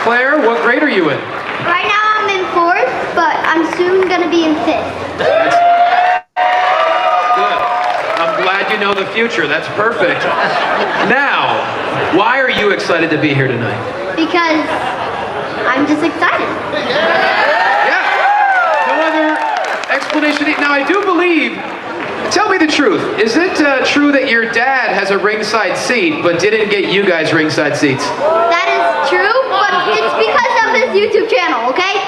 Claire, what grade are you in? Right now I'm in 4th, but I'm soon going to be in 5th. That's good. I'm glad you know the future. That's perfect. Now, why are you excited to be here tonight? Because I'm just excited. Yeah. No other explanation. Now, I do believe, tell me the truth, is it true that your dad has a ringside seat but didn't get you guys ringside seats? That is true, but it's because of his YouTube channel, okay?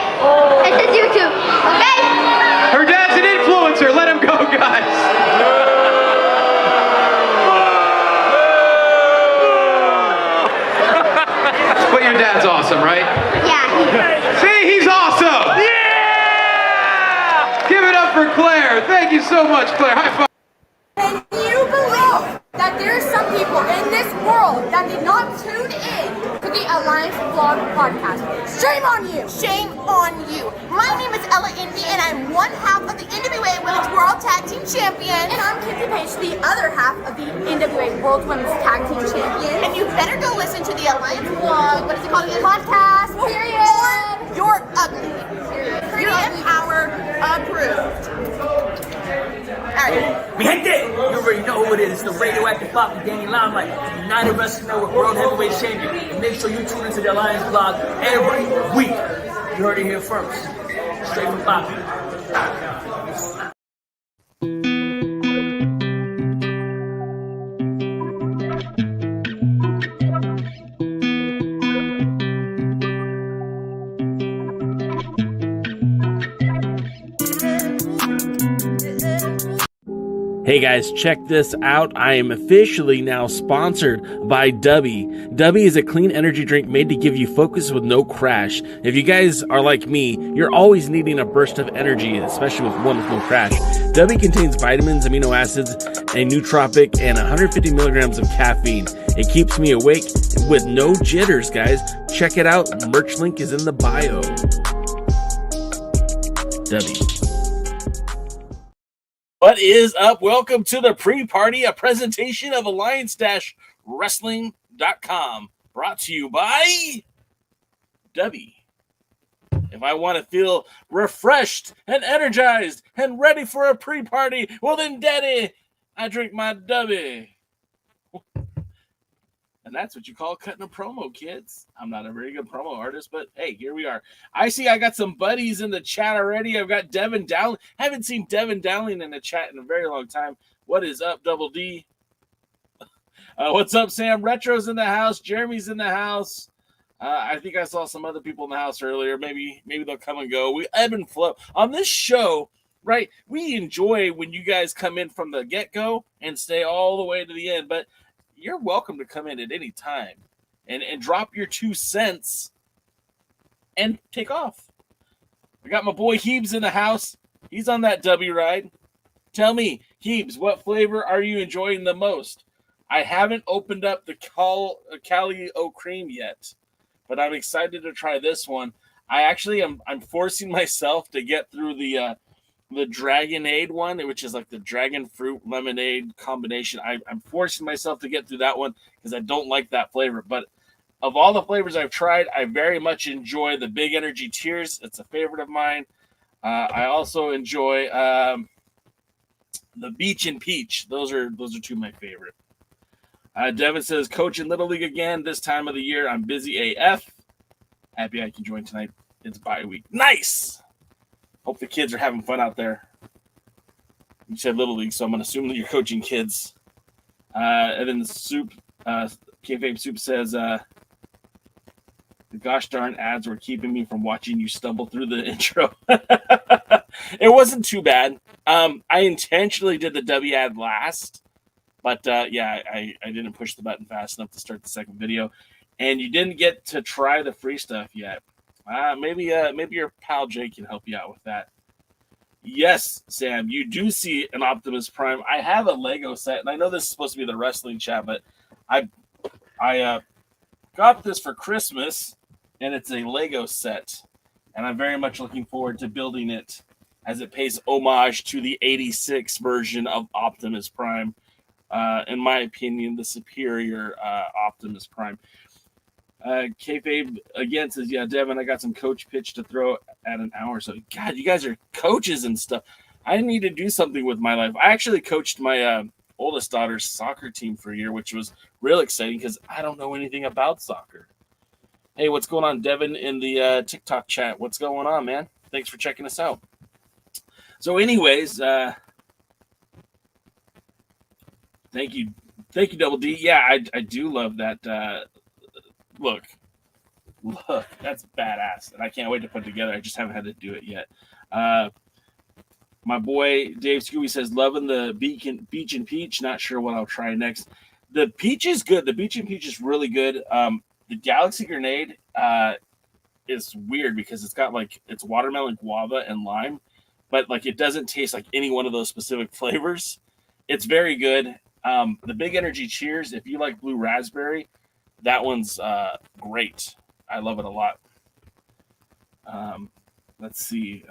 It's his YouTube, okay? Her dad's an influencer. Let him go, guys. But your dad's awesome, right? Yeah, See, he's awesome. Yeah! Give it up for Claire. Thank you so much, Claire. High five. Can you believe that there are some people in this world that did not tune in to the Alliance Vlog podcast? Shame on you! Shame on you. My name is Ella Indy, and I'm one half of the NWA Women's World Tag Team Champion. And I'm Kinsey Page, the other half of the NWA World Women's Tag Team Champion. And you better go listen to the Alliance Vlog. What is it called again? Podcast, period. Or you're ugly. Pretty You're and power approved. Alright. Mi gente, you already know who it is. It's the radioactive pop with Danny Limelight, the United Wrestling Network World Heavyweight Champion. And make sure you tune into the Alliance Vlog every week. You heard it here first. Straight from Bobby. Hey guys, check this out. I am officially now sponsored by Dubby. Dubby is a clean energy drink made to give you focus with no crash. If you guys are like me, you're always needing a burst of energy, especially with one with no crash. Dubby contains vitamins, amino acids, a nootropic, and 150 milligrams of caffeine. It keeps me awake with no jitters, guys. Check it out. Merch link is in the bio. Dubby. What is up? Welcome to the pre-party, a presentation of Alliance-Wrestling.com, brought to you by Dubby. If I want to feel refreshed and energized and ready for a pre-party, well then, Daddy, I drink my Dubby. And that's what you call cutting a promo, kids. I'm not a very good promo artist, but hey, here we are. I see I got some buddies in the chat already. I've got Devin Dowling. Haven't seen Devin Dowling in the chat in a very long time. What is up, Double D? What's up, Sam? Retro's in the house. Jeremy's in the house. I think I saw some other people in the house earlier. Maybe they'll come and go. We ebb and flow. On this show, right, we enjoy when you guys come in from the get-go and stay all the way to the end, but you're welcome to come in at any time and drop your 2 cents and take off. I got my boy Heebs in the house. He's on that W ride. Tell me, Heebs, what flavor are you enjoying the most? I haven't opened up the Cali O Cream yet, but I'm excited to try this one. I'm forcing myself to get through the Dragonade one, which is like the dragon fruit lemonade combination. I'm forcing myself to get through that one because I don't like that flavor. But of all the flavors I've tried, I very much enjoy the Big Energy Tears. It's a favorite of mine. I also enjoy the Beach and Peach. Those are 2 of my favorite. Devin says, coaching Little League again this time of the year. I'm busy AF. Happy I can join tonight. It's bye week. Nice. Hope the kids are having fun out there. You said Little League, so I'm going to assume that you're coaching kids. And then the Soup, K-Fabe Soup says, the gosh darn ads were keeping me from watching you stumble through the intro. It wasn't too bad. I intentionally did the W ad last, but I didn't push the button fast enough to start the second video. And you didn't get to try the free stuff yet. Maybe your pal Jay can help you out with that. Yes, Sam, you do see an Optimus Prime. I have a Lego set, and I know this is supposed to be the wrestling chat, but I got this for Christmas, and it's a Lego set, and I'm very much looking forward to building it as it pays homage to the 86 version of Optimus Prime. In my opinion, the superior Optimus Prime. Kayfabe again says, yeah, Devin, I got some coach pitch to throw at an hour. So, God, you guys are coaches and stuff. I need to do something with my life. I actually coached my oldest daughter's soccer team for a year, which was real exciting because I don't know anything about soccer. Hey, what's going on, Devin, in the TikTok chat? What's going on, man? Thanks for checking us out. So anyways, thank you, Double D. Yeah, I do love that. Look, that's badass, and I can't wait to put it together. I just haven't had to do it yet. My boy Dave Scooby says, loving the beach and peach. Not sure what I'll try next. The peach is good. The beach and peach is really good. The Galaxy Grenade is weird because it's watermelon, guava, and lime, but like it doesn't taste like any one of those specific flavors. It's very good. The Big Energy Cheers, if you like blue raspberry, that one's great. I love it a lot. Let's see.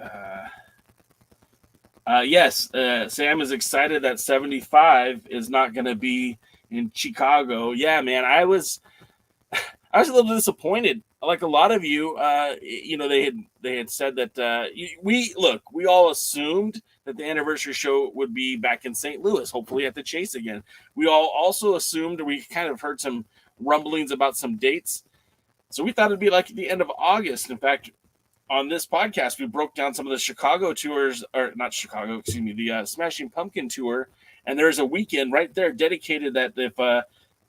Yes, Sam is excited that 75 is not going to be in Chicago. Yeah, man, I was a little disappointed. Like a lot of you, they had said that we all assumed that the anniversary show would be back in St. Louis, hopefully at the Chase again. We all also assumed, we kind of heard some rumblings about some dates, so we thought it'd be like at the end of August. In fact, on this podcast, we broke down some of the Chicago tours, or not Chicago, excuse me, the Smashing Pumpkin tour, and there's a weekend right there dedicated that if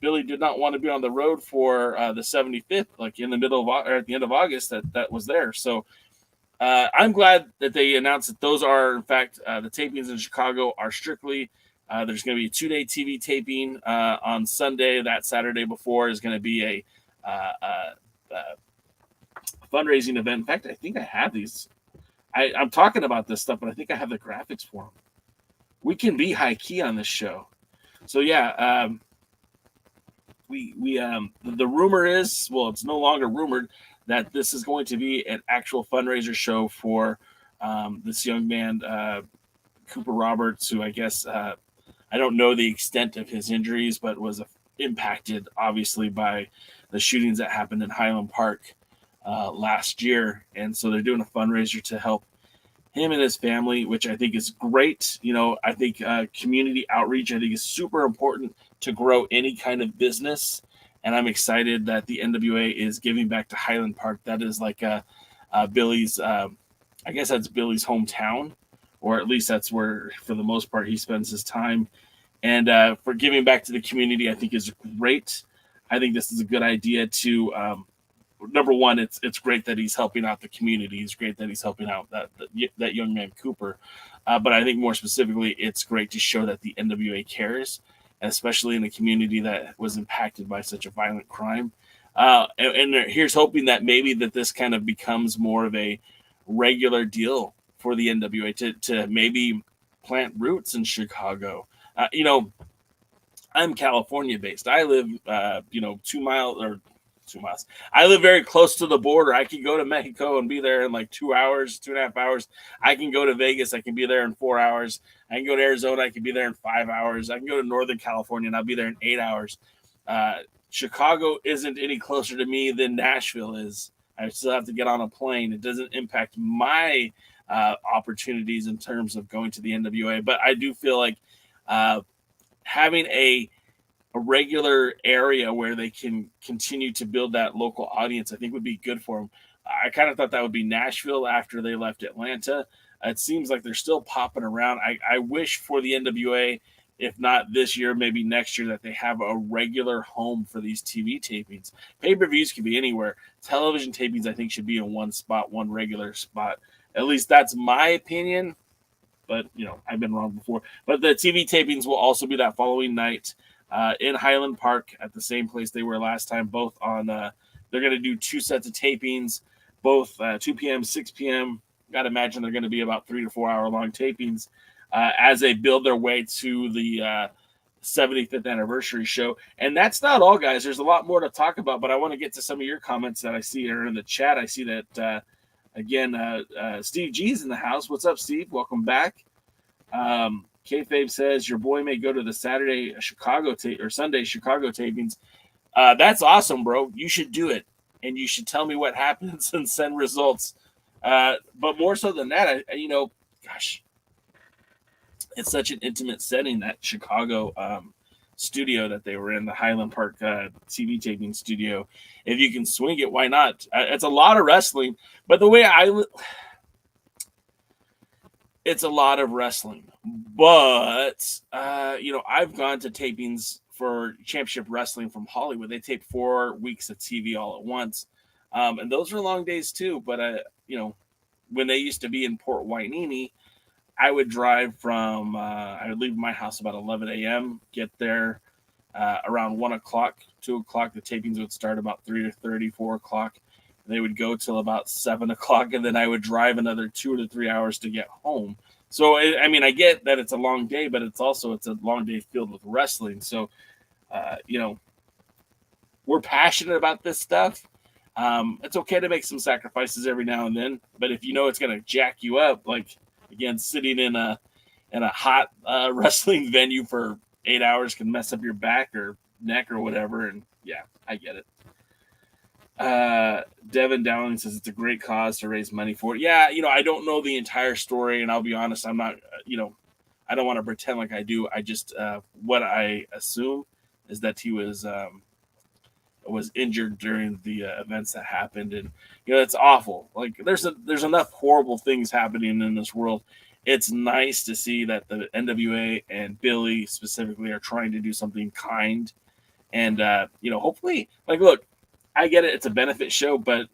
Billy did not want to be on the road for the 75th, like in the middle of or at the end of August, that was there. So I'm glad that they announced that those are, in fact, the tapings in Chicago are strictly. There's going to be a 2-day TV taping on Sunday. That Saturday before is going to be a fundraising event. In fact, I think I have these. I'm talking about this stuff, but I think I have the graphics for them. We can be high key on this show. So yeah, the rumor is, well, it's no longer rumored that this is going to be an actual fundraiser show for this young man, Cooper Roberts, who I guess I don't know the extent of his injuries, but was impacted obviously by the shootings that happened in Highland Park last year. And so they're doing a fundraiser to help him and his family, which I think is great. You know, I think community outreach, I think, is super important to grow any kind of business. And I'm excited that the NWA is giving back to Highland Park. That is like Billy's, I guess that's Billy's hometown, or at least that's where, for the most part, he spends his time. And for giving back to the community, I think is great. I think this is a good idea to, number one, it's great that he's helping out the community. It's great that he's helping out that young man, Cooper. But I think more specifically, it's great to show that the NWA cares, especially in a community that was impacted by such a violent crime. And here's hoping that maybe that this kind of becomes more of a regular deal for the NWA to maybe plant roots in Chicago. I'm California based. I live, 2 miles. I live very close to the border. I can go to Mexico and be there in like 2 hours, 2.5 hours. I can go to Vegas. I can be there in 4 hours. I can go to Arizona. I can be there in 5 hours. I can go to Northern California and I'll be there in 8 hours. Chicago isn't any closer to me than Nashville is. I still have to get on a plane. It doesn't impact my opportunities in terms of going to the NWA. But I do feel like having a regular area where they can continue to build that local audience, I think would be good for them. I kind of thought that would be Nashville after they left Atlanta. It seems like they're still popping around. I wish for the NWA, if not this year, maybe next year, that they have a regular home for these TV tapings. Pay-per-views can be anywhere. Television tapings, I think, should be in one spot, one regular spot. At least that's my opinion. But, I've been wrong before. But the TV tapings will also be that following night in Highland Park at the same place they were last time. Both on, they're going to do 2 sets of tapings, both 2 p.m., 6 p.m. Got to imagine they're going to be about 3 to 4 hour long tapings as they build their way to the 75th anniversary show. And that's not all, guys. There's a lot more to talk about, but I want to get to some of your comments that I see are in the chat. I see that, Steve G's in the house. What's up, Steve? Welcome back. Kayfabe says your boy may go to the Saturday Chicago Sunday Chicago tapings. That's awesome, bro. You should do it. and you should tell me what happens and send results. But more so than that, gosh, it's such an intimate setting, that Chicago studio that they were in, the Highland Park TV taping studio. If you can swing it, why not? It's a lot of wrestling, but it's a lot of wrestling. But I've gone to tapings for Championship Wrestling from Hollywood. They tape 4 weeks of TV all at once, and those are long days too. But when they used to be in Port Hueneme, I would drive from, I would leave my house about 11 a.m., get there around 1 o'clock, 2 o'clock. The tapings would start about 3:30, 4 o'clock. They would go till about 7 o'clock, and then I would drive another 2 to 3 hours to get home. So, I get that it's a long day, but it's a long day filled with wrestling. So, we're passionate about this stuff. It's okay to make some sacrifices every now and then, but if you know it's going to jack you up, like, again, sitting in a hot wrestling venue for 8 hours can mess up your back or neck or whatever. And yeah, I get it. Devin Dowling says it's a great cause to raise money for it. Yeah, I don't know the entire story, and I'll be honest, I'm not, I don't want to pretend like I do. I just, what I assume is that he was injured during the events that happened, and it's awful. Like, there's enough horrible things happening in this world. It's nice to see that the NWA and Billy specifically are trying to do something kind, and hopefully, like, look, I get it, it's a benefit show, but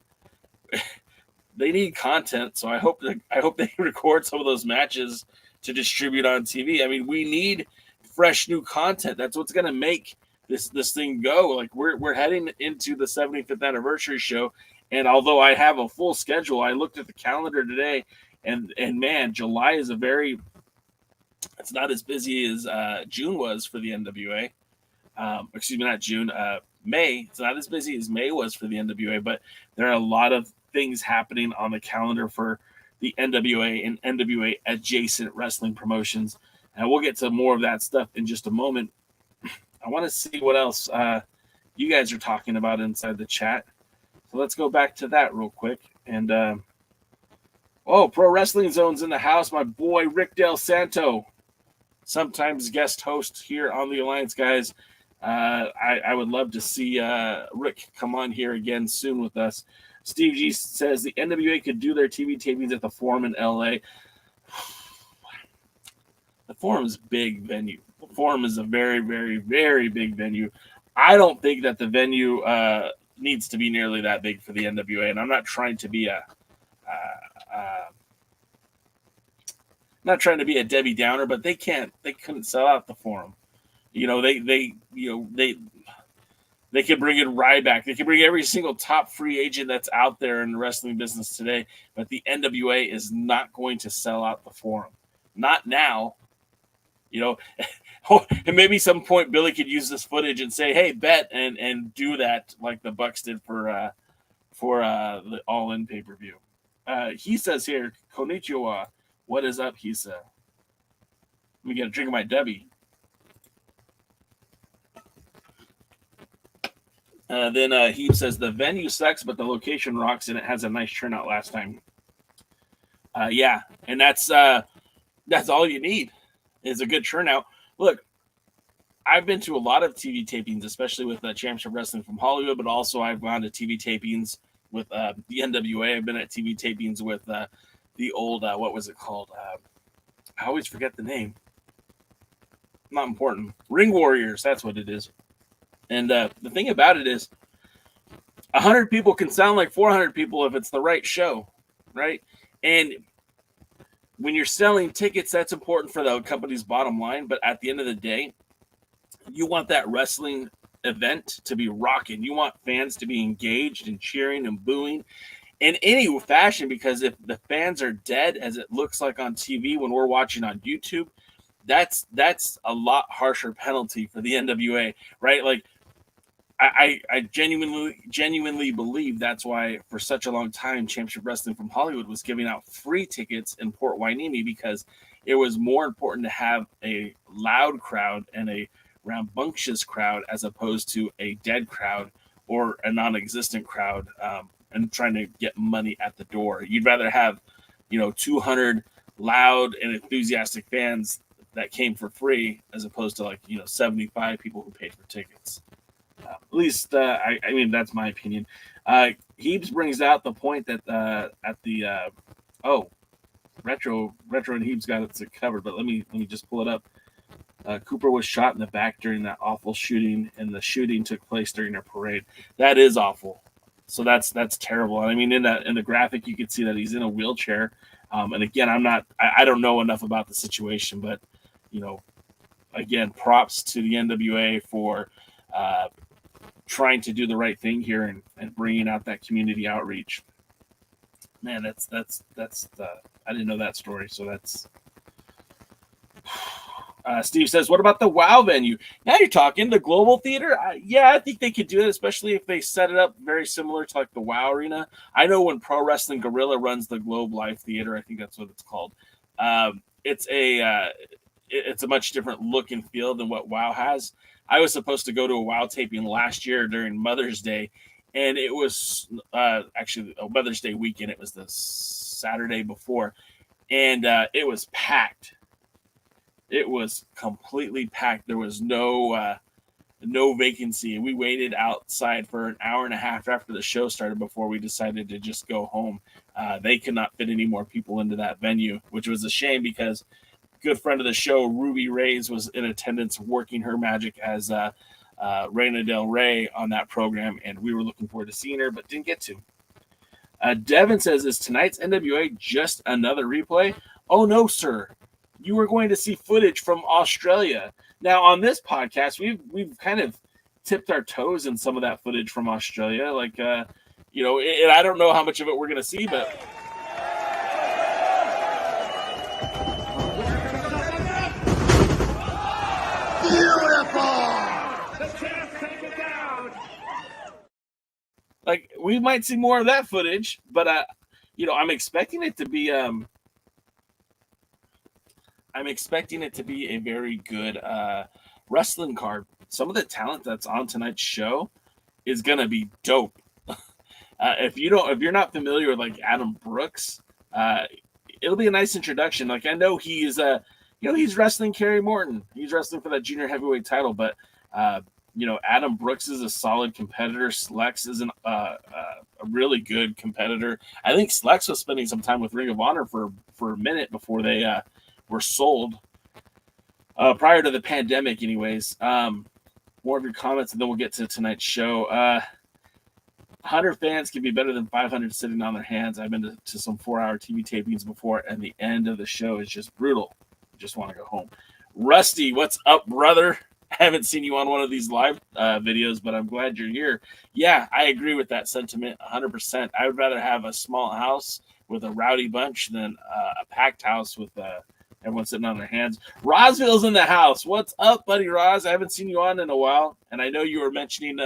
they need content, so I hope they record some of those matches to distribute on TV. I mean, we need fresh new content. That's what's going to make this thing go. Like, we're heading into the 75th anniversary show, and although I have a full schedule, I looked at the calendar today, and man, July is it's not as busy as June was for the NWA. Excuse me, not June. May. It's not as busy as May was for the NWA, but there are a lot of things happening on the calendar for the NWA and NWA adjacent wrestling promotions, and we'll get to more of that stuff in just a moment. I want to see what else you guys are talking about inside the chat. So let's go back to that real quick. And Pro Wrestling Zone's in the house. My boy Rick Del Santo, sometimes guest host here on the Alliance, guys. I would love to see Rick come on here again soon with us. Steve G says the NWA could do their TV tapings at the Forum in LA. The Forum is a big venue. The Forum is a very, very, very big venue. I don't think that the venue needs to be nearly that big for the NWA, and I'm not trying to be a Debbie Downer, but they couldn't sell out the Forum. They could bring in Ryback. They could bring every single top free agent that's out there in the wrestling business today, but the NWA is not going to sell out the Forum. Not now. And maybe some point Billy could use this footage and say, "Hey, bet," and do that like the Bucks did for the All In pay-per-view. He says here, "Konnichiwa, what is up?" He said. Let me get a drink of my Debbie. Then he says the venue sucks, but the location rocks, and it has a nice turnout last time. Yeah, and that's all you need is a good turnout. Look, I've been to a lot of TV tapings, especially with Championship Wrestling from Hollywood, but also I've gone to TV tapings with the NWA. I've been at TV tapings with the old, what was it called? I always forget the name. Not important. Ring Warriors, that's what it is. And the thing about it is 100 people can sound like 400 people if it's the right show, right? And when you're selling tickets, that's important for the company's bottom line. But at the end of the day, you want that wrestling event to be rocking. You want fans to be engaged and cheering and booing in any fashion, because if the fans are dead, as it looks like on TV when we're watching on YouTube, that's a lot harsher penalty for the NWA, right? Like, I genuinely believe that's why for such a long time Championship Wrestling from Hollywood was giving out free tickets in Port Hueneme, because it was more important to have a loud crowd and a rambunctious crowd as opposed to a dead crowd or a non-existent crowd and trying to get money at the door. You'd rather have, 200 loud and enthusiastic fans that came for free as opposed to 75 people who paid for tickets. At least, I mean, that's my opinion. Heaps brings out the point that at the Retro and Heaps got it covered, but let me just pull it up. Cooper was shot in the back during that awful shooting, and the shooting took place during a parade. That is awful. So that's terrible. I mean, in the graphic, you can see that he's in a wheelchair. And again, I don't know enough about the situation, but again, props to the NWA for trying to do the right thing here and bringing out that community outreach. Man, that's I didn't know that story, so that's. Steve says, what about the WOW venue? Now you're talking the Global Theater. I think they could do it, especially if they set it up very similar to the WOW Arena. I know when Pro Wrestling Guerrilla runs the Globe Live Theater, I think that's what it's called. It's a much different look and feel than what WOW has. I was supposed to go to a WOW taping last year during Mother's Day, and it was actually a Mother's Day weekend. It was the Saturday before, and it was packed. It was completely packed. There was no vacancy. We waited outside for an hour and a half after the show started before we decided to just go home. They could not fit any more people into that venue, which was a shame because a good friend of the show, Ruby Reyes, was in attendance working her magic as Reina Del Rey on that program, and we were looking forward to seeing her, but didn't get to. Devin says, is tonight's NWA just another replay? Oh, no, sir. You were going to see footage from Australia. Now, on this podcast, we've kind of tipped our toes in some of that footage from Australia. And I don't know how much of it we're going to see, but... we might see more of that footage, but, I'm expecting it to be... I'm expecting it to be a very good wrestling card. Some of the talent that's on tonight's show is gonna be dope. If you're not familiar with Adam Brooks, it'll be a nice introduction. I know he's he's wrestling Kerry Morton. He's wrestling for that junior heavyweight title, but Adam Brooks is a solid competitor. Slex is a really good competitor. I think Slex was spending some time with Ring of Honor for a minute before they were sold prior to the pandemic anyways. More of your comments and then we'll get to tonight's show. 100 fans can be better than 500 sitting on their hands. I've been to some 4-hour TV tapings before, and the end of the show is just brutal. I just want to go home. Rusty, what's up, brother? I haven't seen you on one of these live videos, but I'm glad you're here. Yeah, I agree with that sentiment 100%. I would rather have a small house with a rowdy bunch than a packed house with everyone sitting on their hands. Rosville's in the house. What's up, buddy Roz? I haven't seen you on in a while, and I know you were mentioning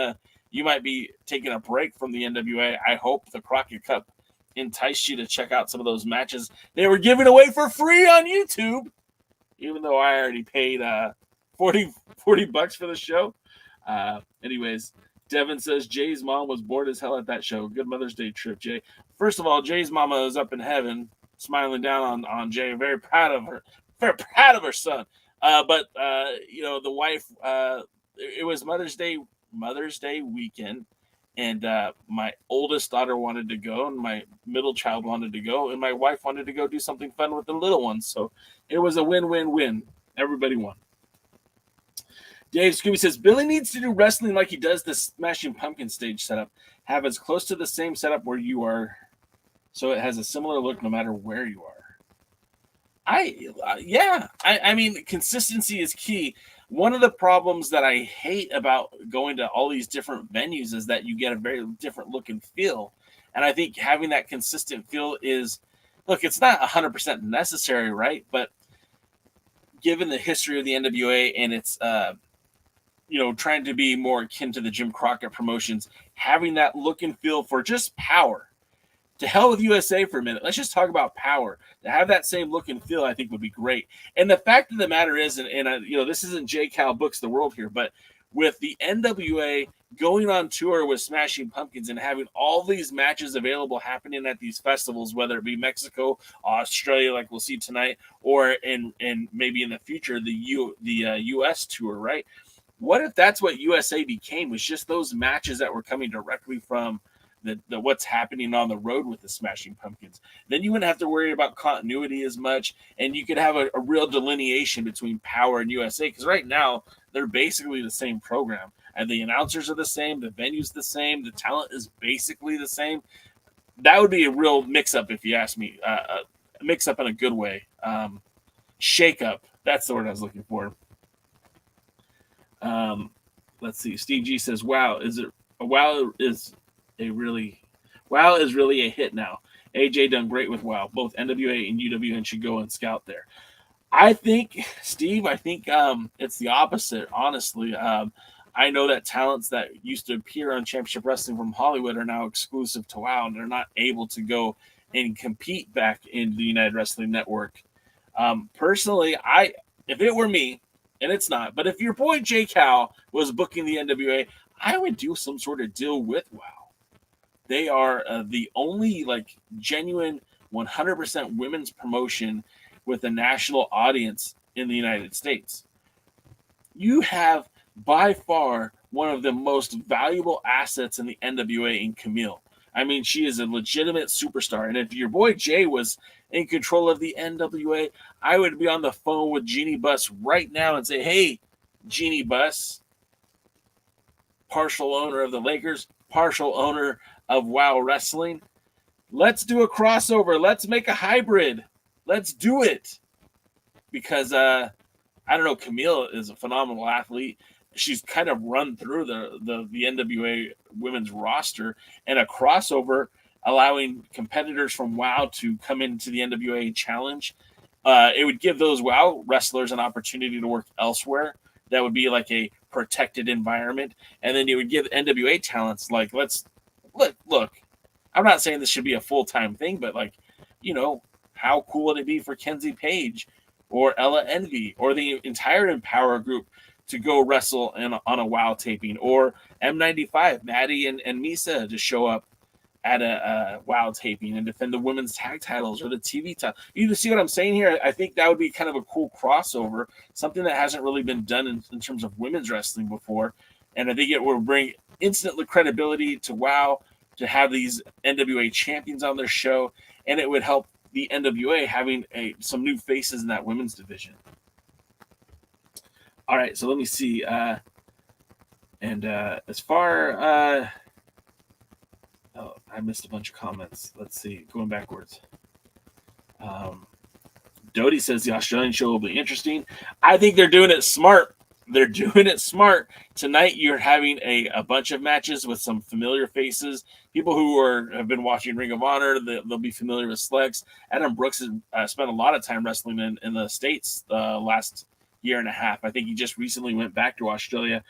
you might be taking a break from the NWA. I hope the Crockett Cup enticed you to check out some of those matches they were giving away for free on YouTube, even though I already paid $40 for the show. Anyways, Devin says Jay's mom was bored as hell at that show. Good Mother's Day trip, Jay. First of all, Jay's mama is up in heaven, smiling down on Jay. Very proud of her son. But the wife, it was Mother's Day weekend, and my oldest daughter wanted to go, and my middle child wanted to go, and my wife wanted to go do something fun with the little ones. So it was a win-win-win. Everybody won. Dave Scooby says, Billy needs to do wrestling like he does the Smashing Pumpkin stage setup. Have as close to the same setup where you are, so it has a similar look no matter where you are. I mean, consistency is key. One of the problems that I hate about going to all these different venues is that you get a very different look and feel. And I think having that consistent feel is, look, it's not 100% necessary, right? But given the history of the NWA and its, trying to be more akin to the Jim Crockett promotions, having that look and feel for just power. To hell with USA for a minute. Let's just talk about power. To have that same look and feel, I think, would be great. And the fact of the matter is, and this isn't J. Cal Books the World here, but with the NWA going on tour with Smashing Pumpkins and having all these matches available happening at these festivals, whether it be Mexico, Australia, like we'll see tonight, or in maybe in the future the U.S. tour, right? What if that's what USA became, was just those matches that were coming directly from the what's happening on the road with the Smashing Pumpkins? Then you wouldn't have to worry about continuity as much, and you could have a real delineation between Power and USA, because right now they're basically the same program. And the announcers are the same, the venue's the same, the talent is basically the same. That would be a real mix-up, if you ask me. A mix-up in a good way. Shake-up. That's the word I was looking for. Let's see. Steve G says, "Wow, is really a hit now. AJ done great with WoW. Both NWA and UWN should go and scout there." I think, Steve, it's the opposite, honestly. I know that talents that used to appear on Championship Wrestling from Hollywood are now exclusive to WoW, and they're not able to go and compete back in the United Wrestling Network. Personally, if it were me, and it's not, but if your boy J Cal was booking the NWA, I would do some sort of deal with WoW. They are the only genuine 100% women's promotion with a national audience in the United States. You have by far one of the most valuable assets in the NWA in Camille. I mean, she is a legitimate superstar. And if your boy Jay was in control of the NWA, I would be on the phone with Jeannie Buss right now and say, "Hey, Jeannie Buss, partial owner of the Lakers, partial owner of WoW Wrestling, let's do a crossover. Let's make a hybrid. Let's do it." Because, I don't know, Camille is a phenomenal athlete. She's kind of run through the NWA women's roster, and a crossover allowing competitors from WoW to come into the NWA challenge. It would give those WoW wrestlers an opportunity to work elsewhere. That would be like a protected environment. And then it would give NWA talents look, I'm not saying this should be a full-time thing, but how cool would it be for Kenzie Page or Ella Envy or the entire Empower group to go wrestle on a WoW taping, or M95, Maddie and Misa to show up at a WoW taping and defend the women's tag titles or the TV title. You see what I'm saying here? I think that would be kind of a cool crossover, something that hasn't really been done in terms of women's wrestling before. And I think it will bring instant credibility to WoW to have these NWA champions on their show, and it would help the NWA having some new faces in that women's division. All right, so let me see. As far... I missed a bunch of comments. Let's see. Going backwards. Dodie says the Australian show will be interesting. I think they're doing it smart. They're doing it smart. Tonight, you're having a bunch of matches with some familiar faces. People who have been watching Ring of Honor, they'll be familiar with Slex. Adam Brooks has spent a lot of time wrestling in the States last year and a half. I think he just recently went back to Australia.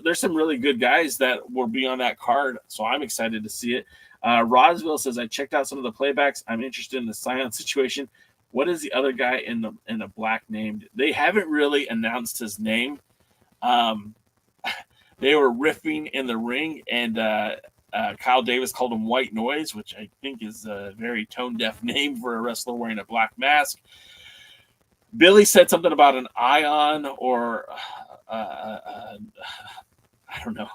There's some really good guys that will be on that card, so I'm excited to see it. Rosville says, I checked out some of the playbacks. I'm interested in the Scion situation. What is the other guy in the black named? They haven't really announced his name. They were riffing in the ring, and Kyle Davis called him White Noise, which I think is a very tone-deaf name for a wrestler wearing a black mask. Billy said something about an ion or I don't know.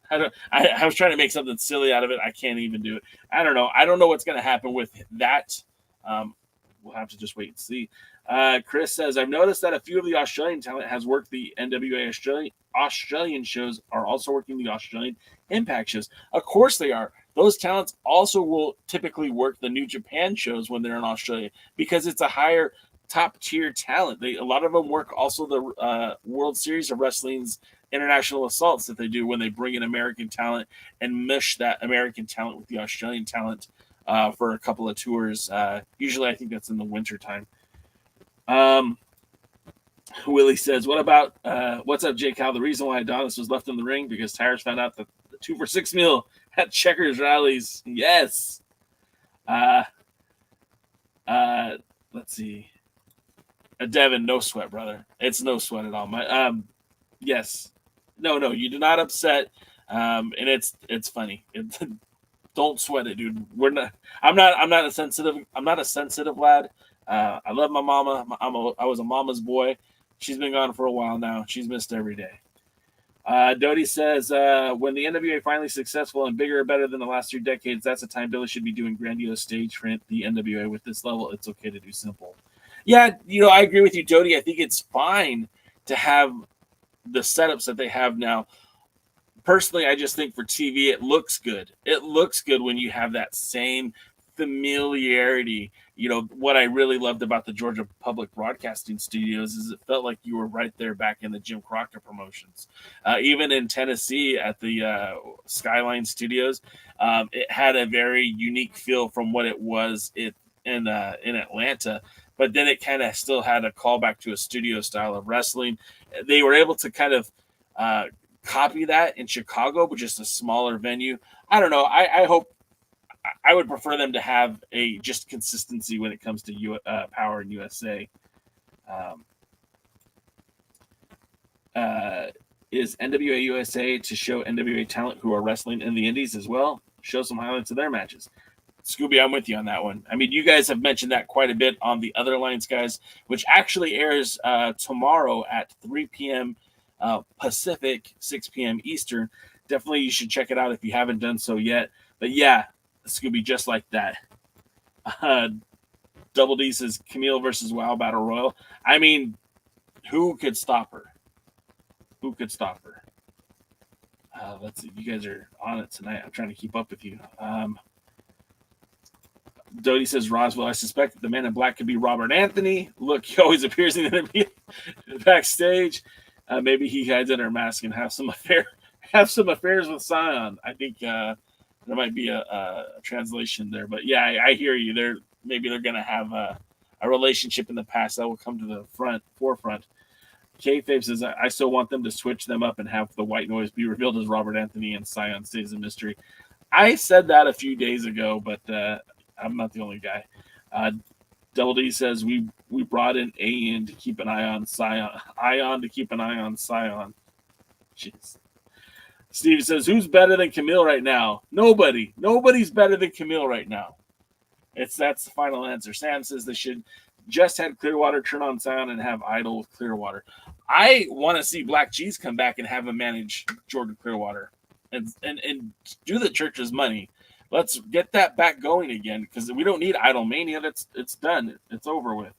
I was trying to make something silly out of it. I can't even do it. I don't know. I don't know what's going to happen with that. We'll have to just wait and see. Chris says, I've noticed that a few of the Australian talent has worked the NWA Australian shows, are also working the Australian Impact shows. Of course they are. Those talents also will typically work the New Japan shows when they're in Australia because it's a higher top tier talent. A lot of them work also the World Series of Wrestling's international assaults that they do when they bring in American talent and mesh that American talent with the Australian talent for a couple of tours. Usually I think that's in the winter time. Willie says, what about what's up, J Cal? The reason why Adonis was left in the ring because Tyrus found out that the 2 for $6 meal at Checkers rallies. Yes. Let's see. Devin, no sweat, brother. It's no sweat at all. Yes. No, you do not upset And it's funny. Don't sweat it, dude. I'm not a sensitive lad. I love my mama. I was a mama's boy. She's been gone for a while now. She's missed every day. Dodie says, when the NWA finally successful and bigger and better than the last 3 decades, that's the time Billy should be doing grandiose stage for the NWA. With this level, it's okay to do simple. Yeah, I agree with you, Dodie. I think it's fine to have the setups that they have now. Personally, I just think for TV, it looks good. It looks good when you have that same familiarity. What I really loved about the Georgia Public Broadcasting Studios is it felt like you were right there back in the Jim Crockett promotions. Even in Tennessee at the Skyline Studios, it had a very unique feel from what it was in Atlanta. But then it kind of still had a callback to a studio style of wrestling. They were able to kind of copy that in Chicago, but just a smaller venue. I don't know. I hope I would prefer them to have a just consistency when it comes to Power and USA. Is NWA USA to show NWA talent who are wrestling in the Indies as well? Show some highlights of their matches. Scooby, I'm with you on that one. I mean, you guys have mentioned that quite a bit on the Other Lines, guys, which actually airs tomorrow at 3 p.m. Pacific, 6 p.m. Eastern. Definitely you should check it out if you haven't done so yet. But yeah, Scooby, just like that. Double D says Camille versus Wow Battle Royal. I mean, who could stop her? Who could stop her? Let's see. You guys are on it tonight. I'm trying to keep up with you. Dodie says Roswell. I suspect that the Man in Black could be Robert Anthony. Look, he always appears in the interview backstage. Maybe he hides under a mask and have some affairs with Scion. I think there might be a translation there, but yeah, I hear you. They're going to have a relationship in the past that will come to the forefront. Kayfabe says, I still want them to switch them up and have the white noise be revealed as Robert Anthony and Scion stays a mystery. I said that a few days ago, but I'm not the only guy. Double D says we brought in Aeon to keep an eye on Scion. Ion to keep an eye on Scion. Jeez. Steve says, who's better than Camille right now? Nobody. Nobody's better than Camille right now. That's the final answer. Sam says they should just had Clearwater turn on Scion and have Idol with Clearwater. I want to see Black Cheese come back and have him manage Jordan Clearwater and do the church's money. Let's get that back going again because we don't need Idol Mania. It's done. It's over with.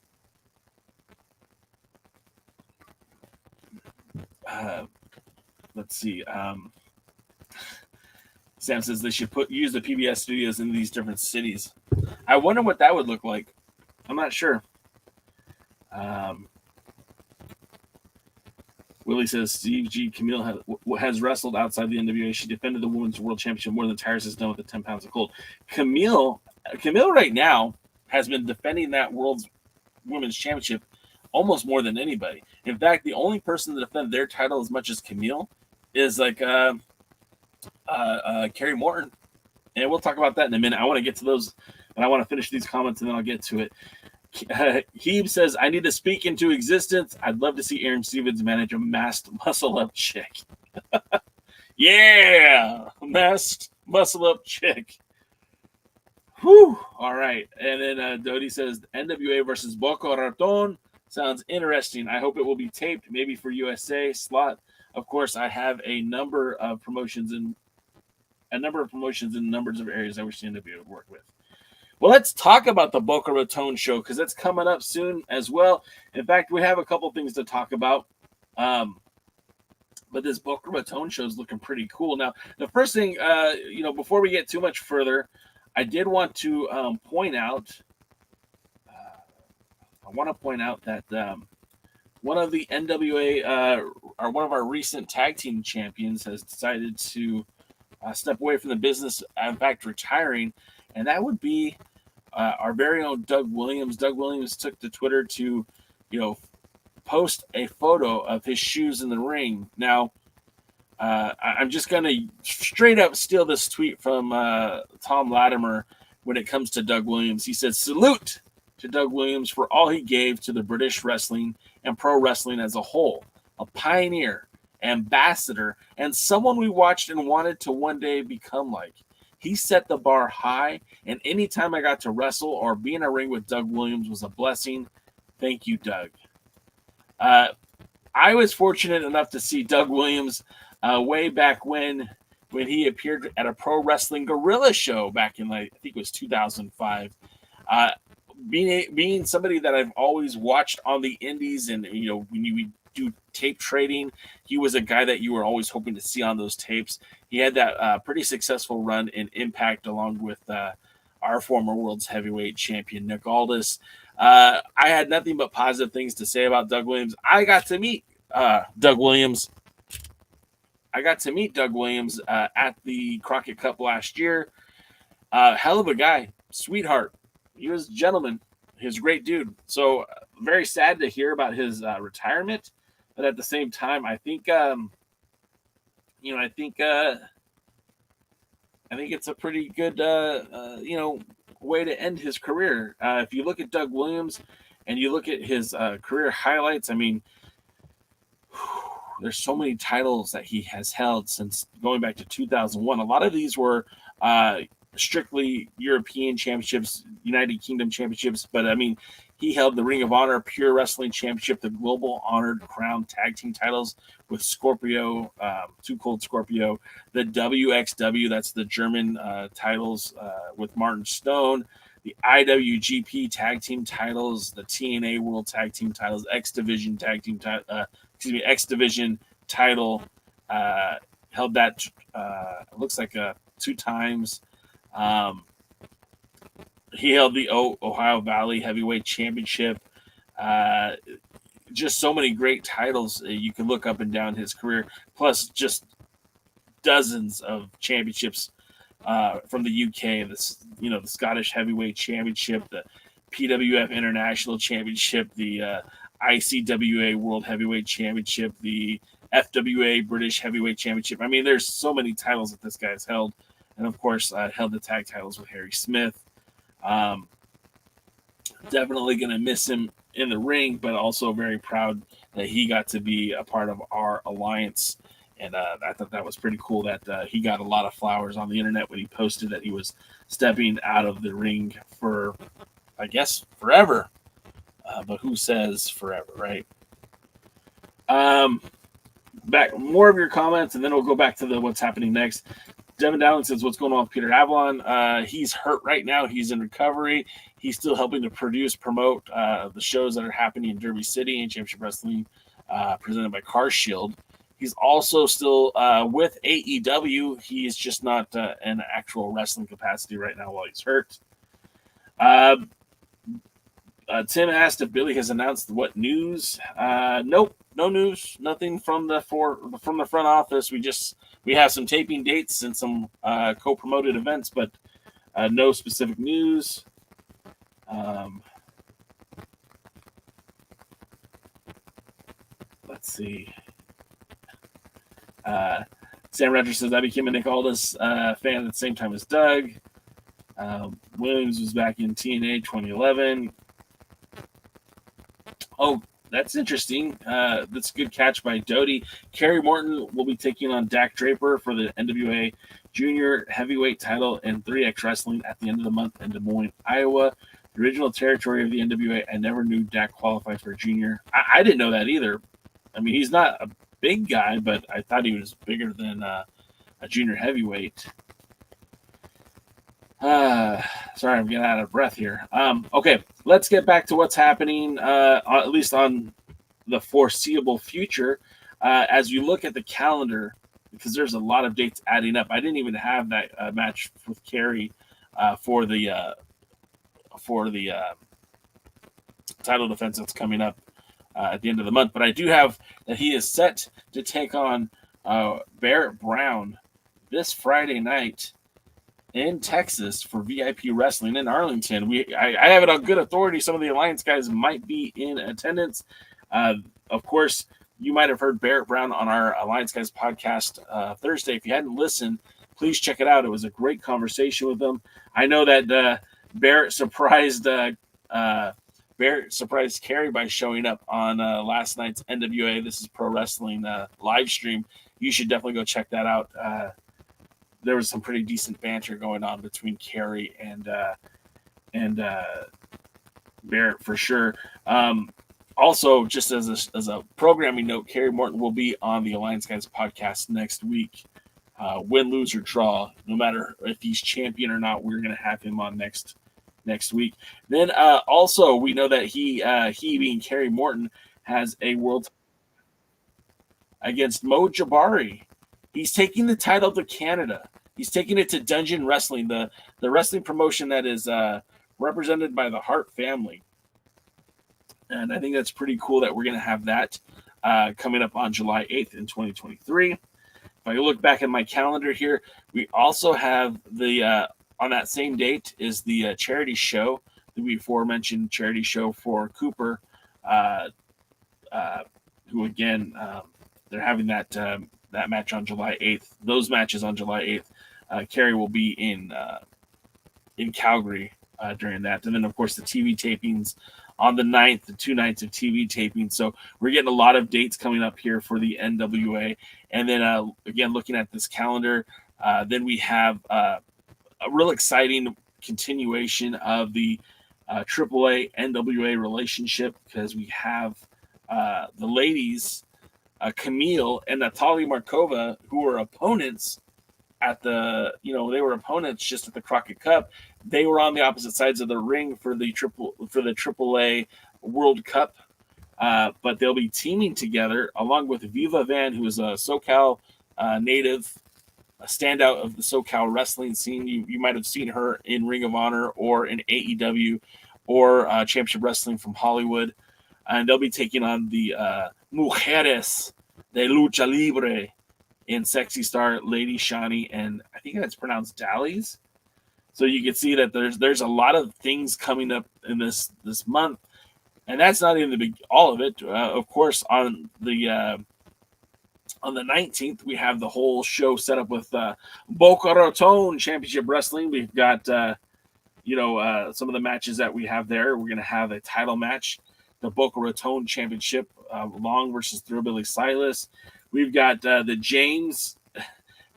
Let's see. Sam says they should use the PBS studios in these different cities. I wonder what that would look like. I'm not sure. Willie says Steve G. Camille has wrestled outside the NWA. She defended the Women's World Championship more than Tyrus has done with the 10 pounds of gold. Camille right now has been defending that Women's Championship almost more than anybody. In fact, the only person to defend their title as much as Camille is like Kerry Morton. And we'll talk about that in a minute. I want to get to those, and I want to finish these comments, and then I'll get to it. Heeb says, I need to speak into existence. I'd love to see Aaron Stevens manage a masked muscle-up chick. Yeah! Masked muscle-up chick. Whew! All right. And then Dodie says, NWA versus Boca Raton sounds interesting. I hope it will be taped, maybe for USA slot. Of course, I have a number of promotions in numbers of areas I wish the NWA would work with. Well, let's talk about the Boca Raton show because it's coming up soon as well. In fact, we have a couple things to talk about. But this Boca Raton show is looking pretty cool. Now, the first thing, before we get too much further, I did want to point out that one of the NWA, or one of our recent tag team champions has decided to step away from the business, in fact, retiring. And that would be our very own Doug Williams. Doug Williams took to Twitter to, post a photo of his shoes in the ring. Now, I'm just going to straight up steal this tweet from Tom Latimer when it comes to Doug Williams. He said, salute to Doug Williams for all he gave to the British wrestling and pro wrestling as a whole. A pioneer ambassador, and someone we watched and wanted to one day become like. He set the bar high, and anytime I got to wrestle or be in a ring with Doug Williams was a blessing. Thank you, Doug. I was fortunate enough to see Doug Williams way back when he appeared at a Pro Wrestling Guerrilla show back in, I think it was 2005. Being somebody that I've always watched on the indies, and when you do tape trading, he was a guy that you were always hoping to see on those tapes. He had that pretty successful run in Impact along with our former world's heavyweight champion Nick Aldis. I had nothing but positive things to say about Doug Williams. I got to meet Doug Williams. At the Crockett Cup last year. Hell of a guy, sweetheart. He was a gentleman. He was a great dude. So very sad to hear about his retirement, but at the same time, I think it's a pretty good way to end his career. If you look at Doug Williams and you look at his career highlights, I mean, there's so many titles that he has held since going back to 2001. A lot of these were strictly European championships, United Kingdom championships, but I mean, he held the Ring of Honor Pure Wrestling Championship, the Global Honored Crown Tag Team titles with Scorpio, Too Cold Scorpio, the WXW, that's the German titles with Martin Stone, the IWGP Tag Team titles, the TNA World Tag Team titles, X Division title, held that looks like 2 times. He held the Ohio Valley Heavyweight Championship. Just so many great titles you can look up and down his career, plus just dozens of championships from the UK. The Scottish Heavyweight Championship, the PWF International Championship, the ICWA World Heavyweight Championship, the FWA British Heavyweight Championship. I mean, there's so many titles that this guy's held. And, of course, held the tag titles with Harry Smith. Definitely going to miss him in the ring, but also very proud that he got to be a part of our alliance. And I thought that was pretty cool that he got a lot of flowers on the internet when he posted that he was stepping out of the ring for, I guess, forever. But who says forever, right? Back more of your comments, and then we'll go back to what's happening next. Devin Dowling says, what's going on with Peter Avalon? He's hurt right now. He's in recovery. He's still helping to promote the shows that are happening in Derby City and Championship Wrestling presented by Car Shield. He's also still with AEW. He is just not in actual wrestling capacity right now while he's hurt. Tim asked if Billy has announced what news. Nope, no news. Nothing from the front office. We have some taping dates and some co-promoted events, but no specific news. Let's see. Sam Rogers says, I became a Nick Aldis fan at the same time as Doug. Williams was back in TNA 2011. Oh, that's interesting. That's a good catch by Doty. Kerry Morton will be taking on Dak Draper for the NWA Junior Heavyweight title in 3X Wrestling at the end of the month in Des Moines, Iowa. The original territory of the NWA. I never knew Dak qualified for junior. I didn't know that either. I mean, he's not a big guy, but I thought he was bigger than a junior heavyweight. Sorry, I'm getting out of breath here. Okay, let's get back to what's happening, at least on the foreseeable future. As you look at the calendar, because there's a lot of dates adding up. I didn't even have that match with Kerry for the title defense that's coming up at the end of the month. But I do have that he is set to take on Barrett Brown this Friday night in Texas for VIP Wrestling in Arlington. I have it on good authority. Some of the Alliance guys might be in attendance. Of course, you might have heard Barrett Brown on our Alliance Guys podcast Thursday. If you hadn't listened, please check it out. It was a great conversation with him. I know that Barrett surprised Barrett surprised Carrie by showing up on last night's NWA This is Pro Wrestling live stream. You should definitely go check that out. There was some pretty decent banter going on between Carrie and Barrett for sure. Also, just as a programming note, Carrie Morton will be on the Alliance Guys podcast next week. Win, lose, or draw, no matter if he's champion or not, we're going to have him on next week. Then also, we know that he being Carrie Morton has a world against Mo Jabari. He's taking the title to Canada. He's taking it to Dungeon Wrestling, the wrestling promotion that is represented by the Hart family. And I think that's pretty cool that we're going to have that coming up on July 8th in 2023. If I look back at my calendar here, we also have the on that same date is the charity show, the aforementioned charity show for Cooper, who again they're having that match on July 8th. Those matches on July 8th. Carrie will be in Calgary during that, and then of course the TV tapings on the 9th, the 2 nights of TV taping. So we're getting a lot of dates coming up here for the NWA. And then again, looking at this calendar, then we have a real exciting continuation of the AAA NWA relationship, because we have the ladies, Camille and Natalia Markova, who were opponents at they were opponents just at the Crockett Cup. They were on the opposite sides of the ring for the AAA World Cup, but they'll be teaming together along with Viva Van, who is a SoCal native, a standout of the SoCal wrestling scene. You might have seen her in Ring of Honor or in AEW or Championship Wrestling from Hollywood, and they'll be taking on the Mujeres de Lucha Libre in Sexy Star, Lady Shani, and I think that's pronounced Dallies. So you can see that there's a lot of things coming up in this month, and that's not even all of it. Of course, on the 19th, we have the whole show set up with Boca Raton Championship Wrestling. We've got some of the matches that we have there. We're going to have a title match, the Boca Raton Championship, Long versus Thrillbilly Silas. We've got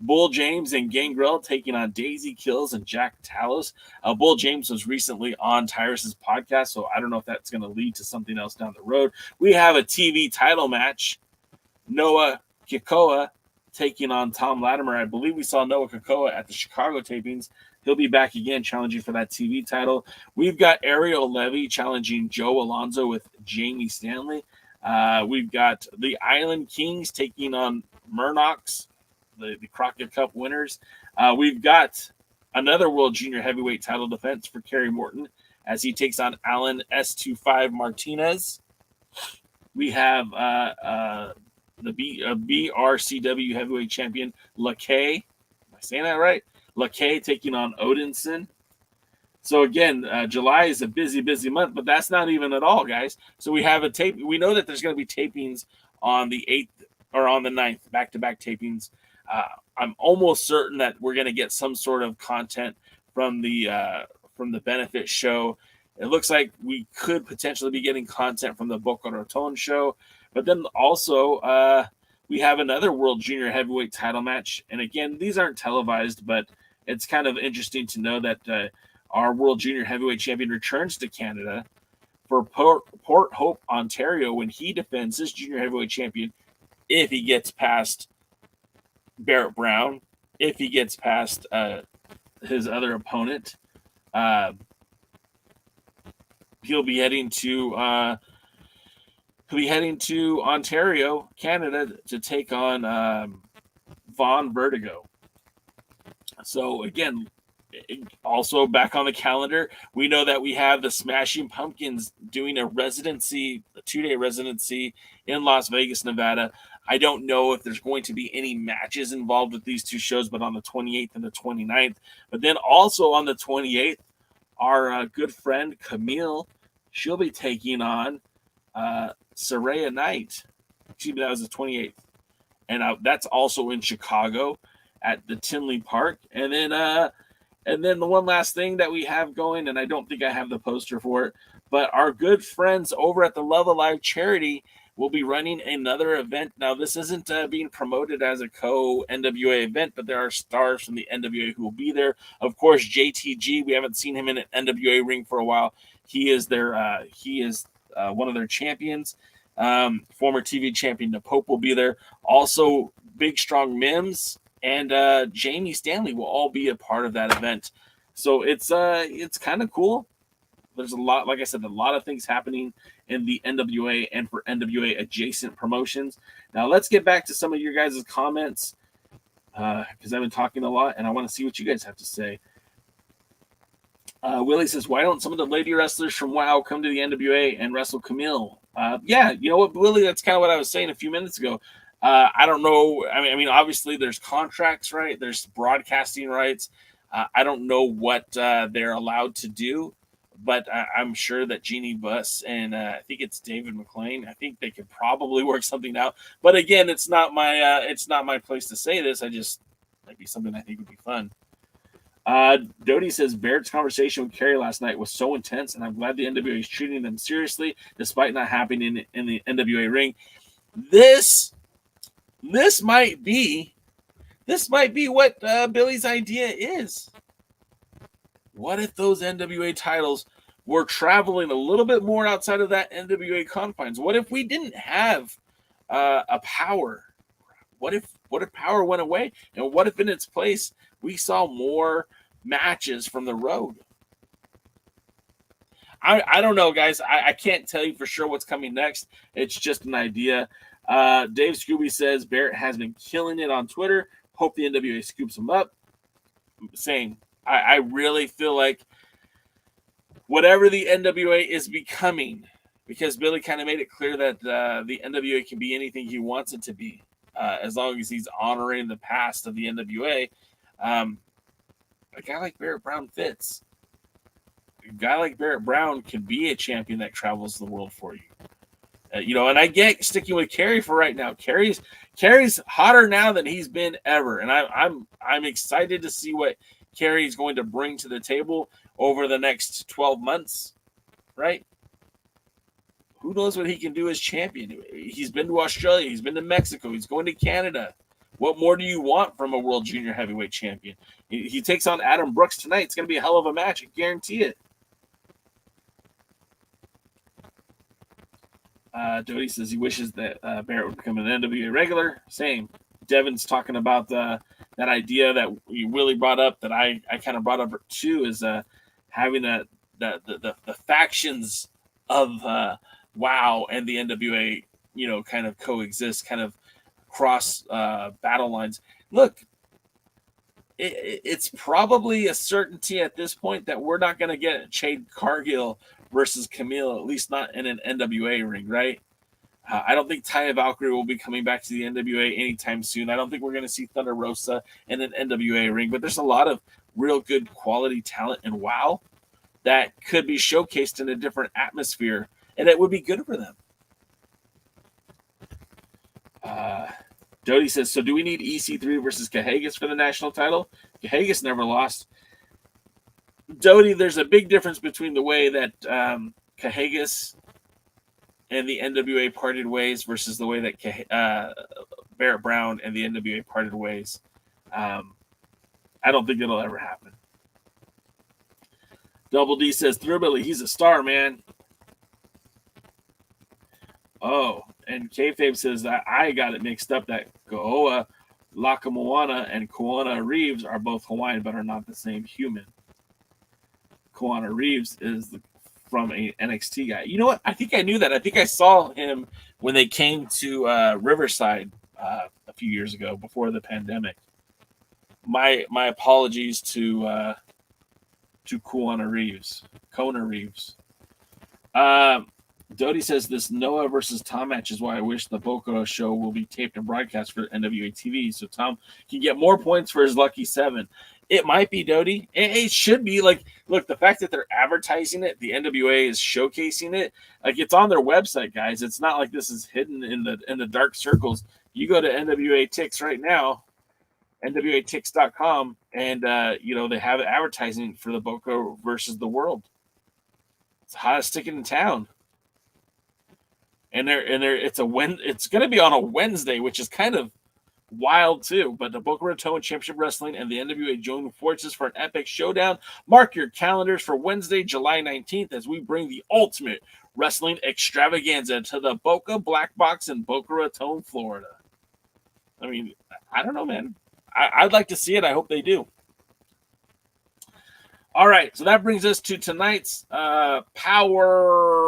Bull James and Gangrel taking on Daisy Kills and Jack Talos. Bull James was recently on Tyrus's podcast, so I don't know if that's going to lead to something else down the road. We have a TV title match. Noah Kikoa taking on Tom Latimer. I believe we saw Noah Kikoa at the Chicago tapings. He'll be back again challenging for that TV title. We've got Ariel Levy challenging Joe Alonzo with Jamie Stanley. We've got the Island Kings taking on Murnochs, the Crockett Cup winners. We've got another World Junior Heavyweight title defense for Kerry Morton as he takes on Alan S25 Martinez. We have the BRCW Heavyweight Champion LaKay. Am I saying that right? LaKay taking on Odinson. So again, July is a busy month, but that's not even at all, guys. So we have a tape. We know that there's going to be tapings on the 8th or on the 9th, back-to-back tapings. I'm almost certain that we're going to get some sort of content from the benefit show. It looks like we could potentially be getting content from the Boca Raton show, but then also we have another World Junior Heavyweight title match. And again, these aren't televised, but it's kind of interesting to know that our World Junior Heavyweight Champion returns to Canada for Port Hope, Ontario, when he defends his Junior Heavyweight Champion if he gets past Barrett Brown, if he gets past his other opponent. He'll be heading to Ontario, Canada, to take on Von Vertigo. So again, also back on the calendar, we know that we have the Smashing Pumpkins doing a 2-day residency in Las Vegas, Nevada. I don't know if there's going to be any matches involved with these two shows, but on the 28th and the 29th. But then also on the 28th, our good friend Camille, she'll be taking on Saraya Knight. Excuse me, that was the 28th. And that's also in Chicago at the Tinley Park. And then And then the one last thing that we have going, and I don't think I have the poster for it, but our good friends over at the Love Alive charity will be running another event. Now, this isn't being promoted as a co-NWA event, but there are stars from the NWA who will be there. Of course, JTG, we haven't seen him in an NWA ring for a while. He is one of their champions. Former TV champion the Pope will be there. Also, Big Strong Mims and Jamie Stanley will all be a part of that event. So it's kind of cool. There's a lot, like I said, a lot of things happening in the NWA and for NWA adjacent promotions. Now let's get back to some of your guys' comments because I've been talking a lot and I want to see what you guys have to say. Willie says, why don't some of the lady wrestlers from WOW come to the NWA and wrestle Camille? Yeah, you know what, Willie, that's kind of what I was saying a few minutes ago. I don't know. I mean, obviously there's contracts, right? There's broadcasting rights. I don't know what they're allowed to do, but I'm sure that Jeannie Buss and I think it's David McLean. I think they could probably work something out. But again, it's not my place to say this. I just might be something I think would be fun. Dodie says Barrett's conversation with Kerry last night was so intense, and I'm glad the NWA is treating them seriously, despite not happening in the NWA ring. This might be what Billy's idea is. What if those NWA titles were traveling a little bit more outside of that NWA confines? What if we didn't have a Power? What if Power went away? And what if in its place we saw more matches from the road? I don't know, guys. I can't tell you for sure what's coming next. It's just an idea. Dave Scooby says Barrett has been killing it on Twitter. Hope the NWA scoops him up. Same. I really feel like whatever the NWA is becoming, because Billy kind of made it clear that the NWA can be anything he wants it to be, as long as he's honoring the past of the NWA. A guy like Barrett Brown fits. A guy like Barrett Brown can be a champion that travels the world for you. And I get sticking with Kerry for right now. Kerry's hotter now than he's been ever, and I'm excited to see what Kerry's going to bring to the table over the next 12 months, right? Who knows what he can do as champion? He's been to Australia. He's been to Mexico. He's going to Canada. What more do you want from a world junior heavyweight champion? He takes on Adam Brooks tonight. It's going to be a hell of a match. I guarantee it. Dodie says he wishes that Barrett would become an NWA regular. Same. Devin's talking about that idea that Willie brought up, that I kind of brought up too, is having the factions of WOW and the NWA, kind of coexist, kind of cross battle lines. Look, it's probably a certainty at this point that we're not going to get Jade Cargill versus Camille, at least not in an NWA ring, right? I don't think Taya Valkyrie will be coming back to the NWA anytime soon. I don't think we're going to see Thunder Rosa in an NWA ring, but there's a lot of real good quality talent in WOW that could be showcased in a different atmosphere, and it would be good for them. Dodie says, so do we need EC3 versus Cahagas for the national title? Cahagas never lost. Dodie, there's a big difference between the way that Cahagas and the NWA parted ways versus the way that Barrett Brown and the NWA parted ways. I don't think it'll ever happen. Double D says, Thrillbilly, he's a star, man. Oh, and Kayfabe says that I got it mixed up that Go'oa, Lakamoana, and Kuana Reeves are both Hawaiian but are not the same human. Kuana Reeves is from a NXT guy. You know what? I think I knew that. I think I saw him when they came to Riverside a few years ago before the pandemic. My apologies to Kuana Reeves. Kona Reeves. Dodie says this Noah versus Tom match is why I wish the Boca show will be taped and broadcast for NWA TV so Tom can get more points for his lucky 7. It might be, Dodie. It should be. Like, look, the fact that they're advertising it, the NWA is showcasing it. Like, it's on their website, guys. It's not like this is hidden in the dark circles. You go to NWA Tix right now, NWATix.com, and they have advertising for the Boca versus the World. It's the hottest ticket in town, and it's going to be on a Wednesday, which is kind of wild too. But the Boca Raton Championship Wrestling and the NWA join forces for an epic showdown. Mark your calendars for Wednesday, July 19th, as we bring the ultimate wrestling extravaganza to the Boca Black Box in Boca Raton, Florida. I mean, I don't know, man. I'd like to see it. I hope they do. All right, so that brings us to tonight's POWERRR.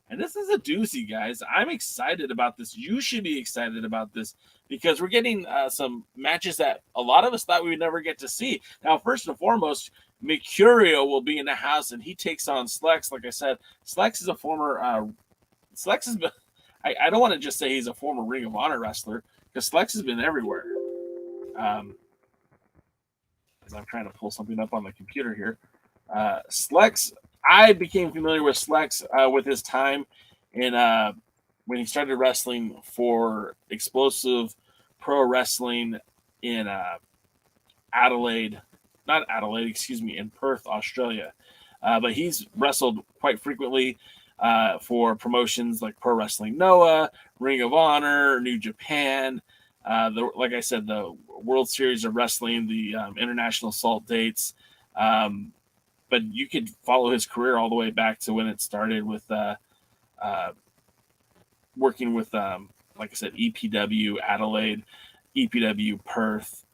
And this is a doozy, guys. I'm excited about this. You should be excited about this because we're getting some matches that a lot of us thought we would never get to see. Now, first and foremost, Mecurio will be in the house, and he takes on Slex. Like I said, Slex is a former Slex has been. I don't want to just say he's a former Ring of Honor wrestler because Slex has been everywhere. As I'm trying to pull something up on the computer here, Slex. I became familiar with Slex with his time in when he started wrestling for Explosive Pro Wrestling in in Perth, Australia. But he's wrestled quite frequently for promotions like Pro Wrestling Noah, Ring of Honor, New Japan, like I said, the World Series of Wrestling, the International Salt Dates. But you could follow his career all the way back to when it started with working with, like I said, EPW Adelaide, EPW Perth,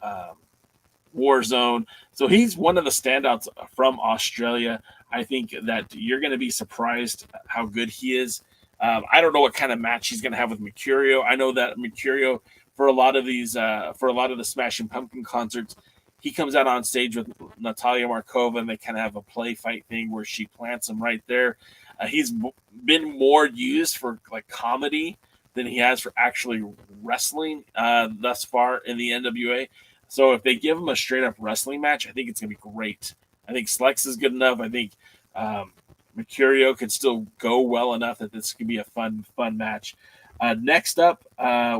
Warzone. So he's one of the standouts from Australia. I think that you're going to be surprised how good he is. I don't know what kind of match he's going to have with Mecurio. I know that Mecurio, for a lot of the Smashing Pumpkin concerts, he comes out on stage with Natalia Markova, and they kind of have a play fight thing where she plants him right there. He's been more used for like comedy than he has for actually wrestling thus far in the NWA. So if they give him a straight up wrestling match, I think it's going to be great. I think Slex is good enough. I think Mecurio could still go well enough that this could be a fun match. Next up,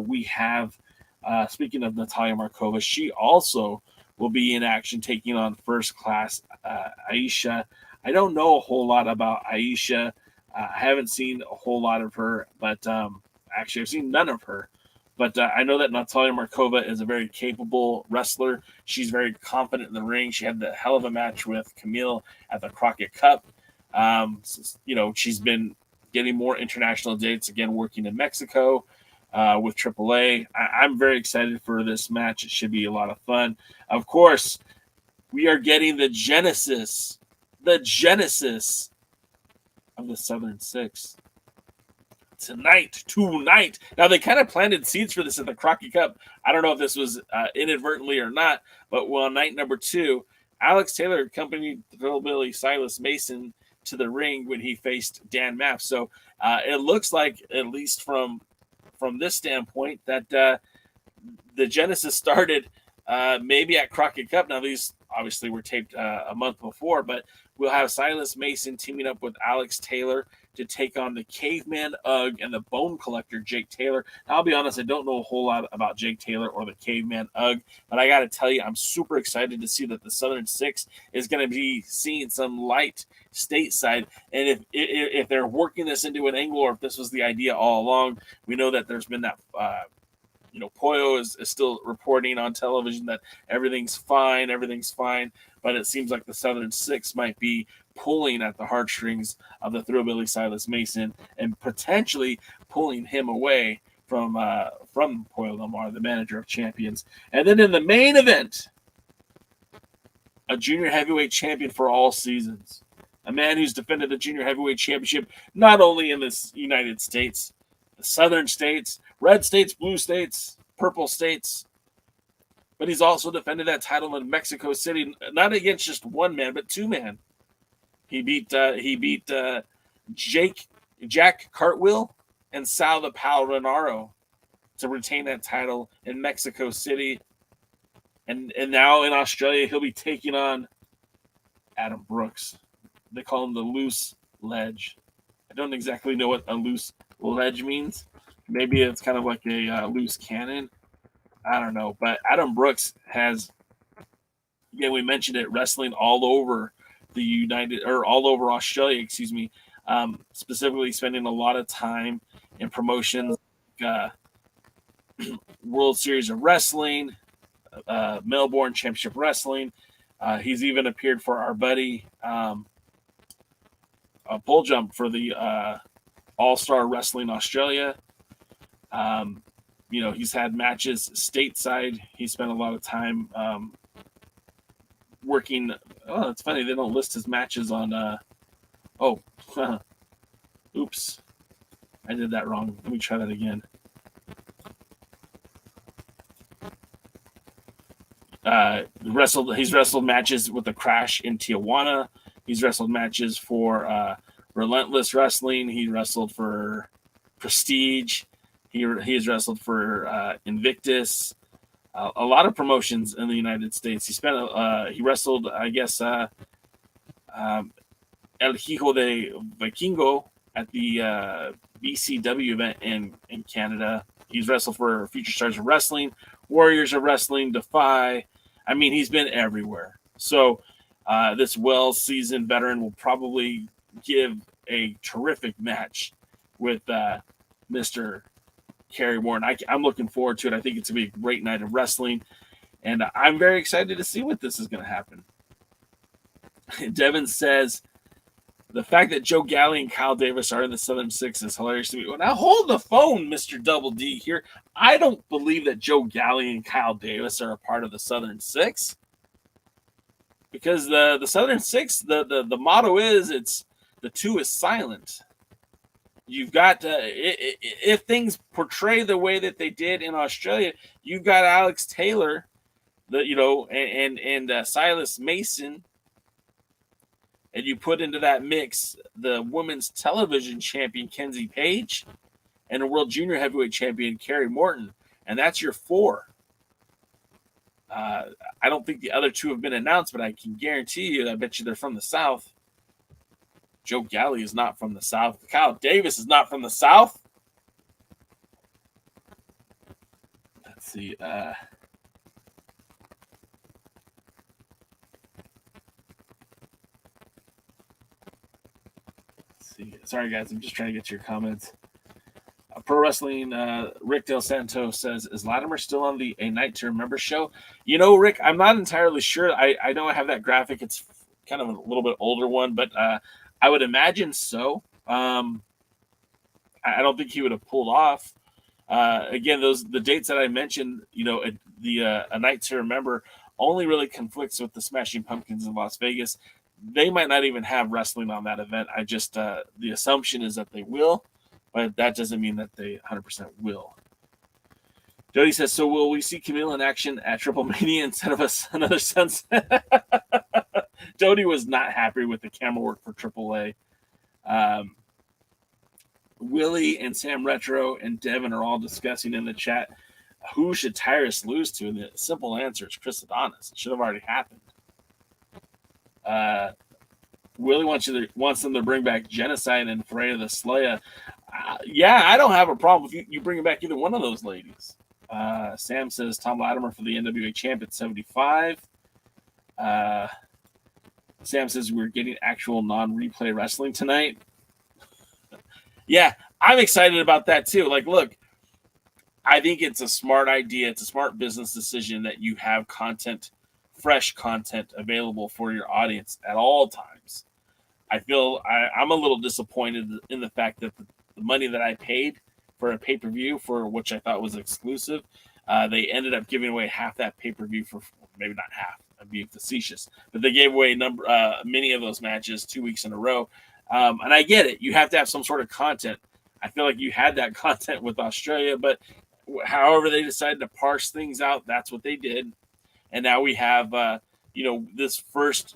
we have, speaking of Natalia Markova, she also will be in action taking on First Class Aysha. I don't know a whole lot about Aysha. I haven't seen a whole lot of her, but actually I've seen none of her. But I know that Natalia Markova is a very capable wrestler. She's very confident in the ring. She had the hell of a match with Camille at the Crockett Cup. She's been getting more international dates, again, working in Mexico with AAA. I'm very excited for this match. It should be a lot of fun. Of course, we are getting the genesis of the Southern Six tonight. Now, they kind of planted seeds for this at the Crockett Cup. I don't know if this was inadvertently or not, but on night number 2, Alex Taylor accompanied Hillbilly Silas Mason to the ring when he faced Dan Mapp. So it looks like, at least from this standpoint, that the genesis started maybe at Crockett Cup. Now, these obviously were taped a month before, but we'll have Silas Mason teaming up with Alex Taylor to take on the Caveman Ugg and the Bone Collector Jake Taylor. Now, I'll be honest, I don't know a whole lot about Jake Taylor or the Caveman Ugg, but I got to tell you, I'm super excited to see that the Southern Six is going to be seeing some light stateside. And if they're working this into an angle, or if this was the idea all along, we know that there's been that Pollo is still reporting on television that everything's fine, but it seems like the Southern Six might be pulling at the heartstrings of the Thrillbilly Silas Mason and potentially pulling him away from Pollo Lamar, the manager of champions. And then in the main event, a junior heavyweight champion for all seasons, a man who's defended the junior heavyweight championship not only in the United States, the Southern states, red states, blue states, purple states, but he's also defended that title in Mexico City, not against just one man, but two men. He beat Jack Cartwheel and Sal the Pal Renaro to retain that title in Mexico City. And now in Australia, he'll be taking on Adam Brooks. They call him the loose ledge. I don't exactly know what a loose ledge means. Maybe it's kind of like a loose cannon. I don't know, but Adam Brooks has, again, we mentioned it, wrestling all over all over Australia, excuse me, specifically spending a lot of time in promotions, World Series of Wrestling, Melbourne Championship Wrestling. He's even appeared for our buddy Bull Jump for the All-Star Wrestling Australia. He's had matches stateside. He spent a lot of time working. Oh, it's funny. They don't list his matches on. Oops. I did that wrong. Let me try that again. He's wrestled matches with the Crash in Tijuana. He's wrestled matches for Relentless Wrestling. He wrestled for Prestige. He has wrestled for Invictus. A lot of promotions in the United States. He wrestled, I guess, El Hijo de Vikingo at the BCW event in Canada. He's wrestled for Future Stars of Wrestling, Warriors of Wrestling, Defy. I mean, he's been everywhere. So this well-seasoned veteran will probably give a terrific match with Mr. Kerry Warren. I'm looking forward to it. I think it's going to be a great night of wrestling, and I'm very excited to see what this is going to happen. Devin says, the fact that Joe Galley and Kyle Davis are in the Southern Six is hilarious to me. Well, now hold the phone, Mr. Double D here. I don't believe that Joe Galley and Kyle Davis are a part of the Southern Six, because the Southern Six, the motto is the two is silent. You've got if things portray the way that they did in Australia, you've got Alex Taylor, and Silas Mason, and you put into that mix the women's television champion Kenzie Page and the world junior heavyweight champion Kerry Morton, and that's your four. I don't think the other two have been announced, but I can guarantee you, I bet you they're from the South. Joe Galley is not from the South. Kyle Davis is not from the South. Let's see. Let's see. Sorry, guys. I'm just trying to get to your comments. Pro Wrestling, Rick Del Santo says, is Latimer still on the A Night to Remember show? Rick, I'm not entirely sure. I know I have that graphic. It's kind of a little bit older one, but I would imagine so. I don't think he would have pulled off. Again, the dates that I mentioned, A Night to Remember only really conflicts with the Smashing Pumpkins in Las Vegas. They might not even have wrestling on that event. I just the assumption is that they will, but that doesn't mean that they 100% will. Jody says, so will we see Camille in action at Triple Mania instead of another Sunset? Jody was not happy with the camera work for AAA. Willie and Sam Retro and Devin are all discussing in the chat, who should Tyrus lose to? And the simple answer is Chris Adonis. It should have already happened. Willie wants them to bring back Genocide and Freya the Slaya. Yeah, I don't have a problem if you bring back either one of those ladies. Sam says Tom Latimer for the NWA champ at 75. Sam says we're getting actual non-replay wrestling tonight. Yeah, I'm excited about that too. Like, look, I think it's a smart idea. It's a smart business decision that you have content, fresh content available for your audience at all times. I feel I'm a little disappointed in the fact that the money that I paid for a pay-per-view, for which I thought was exclusive, they ended up giving away half that pay-per-view for, maybe not half, I'm being facetious, but they gave away many of those matches 2 weeks in a row. And I get it. You have to have some sort of content. I feel like you had that content with Australia, but however they decided to parse things out, that's what they did. And now we have, this first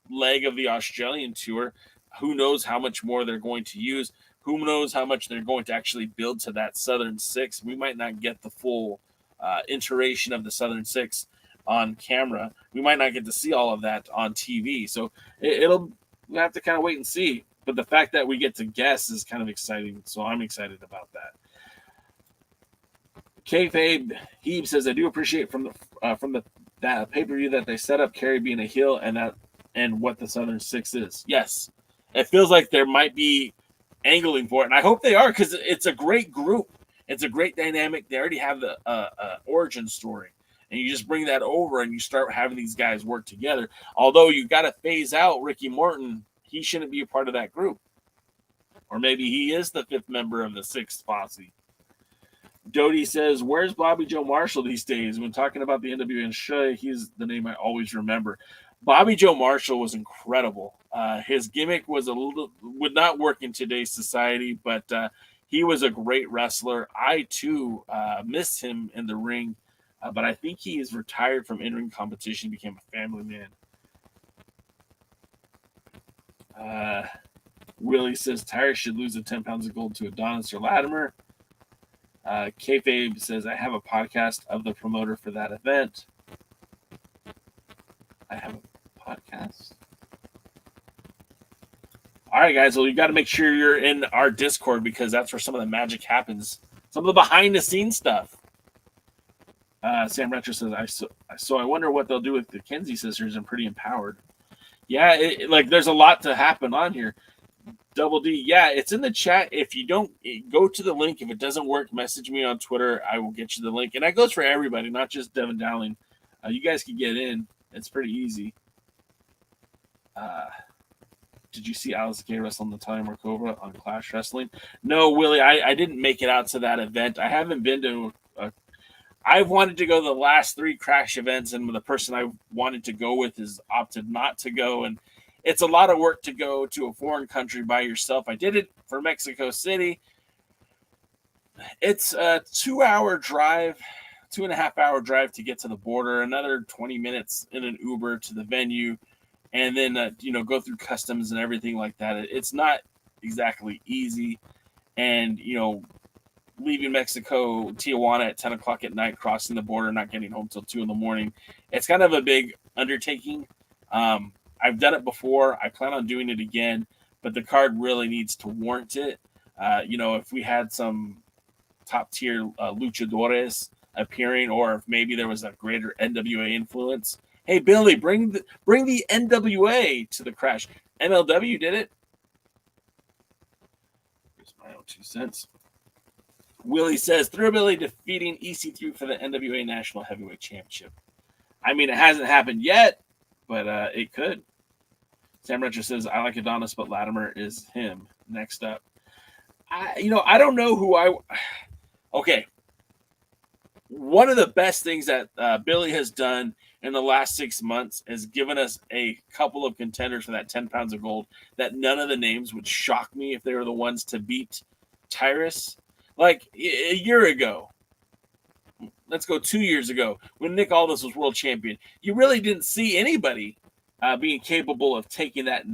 leg of the Australian tour. Who knows how much more they're going to use? Who knows how much they're going to actually build to that Southern Six? We might not get the full iteration of the Southern Six on camera. We might not get to see all of that on TV. So we'll have to kind of wait and see. But the fact that we get to guess is kind of exciting. So I'm excited about that. Kayfabe Heeb says, I do appreciate from the that pay-per-view that they set up Kerry being a heel and what the Southern Six is. Yes. It feels like there might be angling for it, and I hope they are, because it's a great group. It's a great dynamic. They already have the origin story, and you just bring that over and you start having these guys work together. Although you got to phase out Ricky Morton. He shouldn't be a part of that group. Or maybe he is the fifth member of the sixth posse. Doty says, where's Bobby Joe Marshall these days? When talking about the NWA and Shea, he's the name I always remember. Bobby Joe Marshall was incredible. His gimmick was would not work in today's society, but he was a great wrestler. I, too, missed him in the ring, but I think he is retired from in-ring competition, became a family man. Willie says, Tyrus should lose the 10 pounds of gold to Adonis or Latimer. Kayfabe says, I have a podcast of the promoter for that event. I have a podcast. All right, guys. Well, you got to make sure you're in our Discord, because that's where some of the magic happens. Some of the behind-the-scenes stuff. Sam Retro says, I wonder what they'll do with the Kenzie sisters and Pretty Empowered. Yeah, there's a lot to happen on here. Double D, yeah, it's in the chat. If you don't, go to the link. If it doesn't work, message me on Twitter. I will get you the link. And that goes for everybody, not just Devin Dowling. You guys can get in. It's pretty easy. Did you see Alice Kay wrestle Natalia Markova on Clash Wrestling? No, Willie, I didn't make it out to that event. I haven't been to I've wanted to go to the last 3 Crash events, and the person I wanted to go with has opted not to go. And it's a lot of work to go to a foreign country by yourself. I did it for Mexico City. It's a 2-hour drive, 2.5-hour drive to get to the border, another 20 minutes in an Uber to the venue, and then, go through customs and everything like that. It's not exactly easy. And, leaving Mexico, Tijuana at 10 o'clock at night, crossing the border, not getting home till 2 in the morning. It's kind of a big undertaking. I've done it before. I plan on doing it again, but the card really needs to warrant it. If we had some top tier luchadores appearing, or if maybe there was a greater NWA influence. Hey, Billy, bring the NWA to the Crash. MLW did it. Here's my own 2 cents. Willie says, Thrilbilly defeating EC3 for the NWA National Heavyweight Championship. I mean, it hasn't happened yet, but it could. Sam Retcher says, I like Adonis, but Latimer is him. Next up. I don't know who Okay. One of the best things that Billy has done in the last 6 months is given us a couple of contenders for that 10 pounds of gold that none of the names would shock me if they were the ones to beat Tyrus. Like a year ago, let's go 2 years ago, when Nick Aldis was world champion, you really didn't see anybody being capable of taking that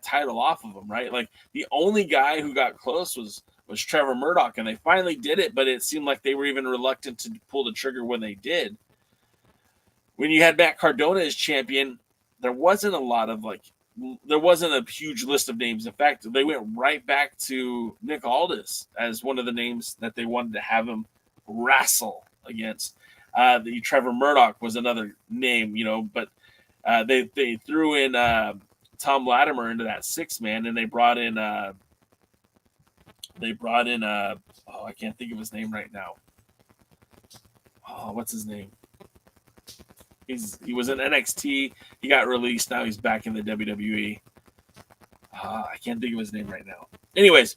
title off of him, right? Like the only guy who got close was Trevor Murdoch, and they finally did it, but it seemed like they were even reluctant to pull the trigger when they did. When you had Matt Cardona as champion, there wasn't a huge list of names. In fact, they went right back to Nick Aldis as one of the names that they wanted to have him wrestle against. The Trevor Murdoch was another name, but they threw in Tom Latimer into that 6-man, and they brought in I can't think of his name right now. Oh, what's his name? He was in NXT. He got released. Now he's back in the WWE. I can't think of his name right now. Anyways,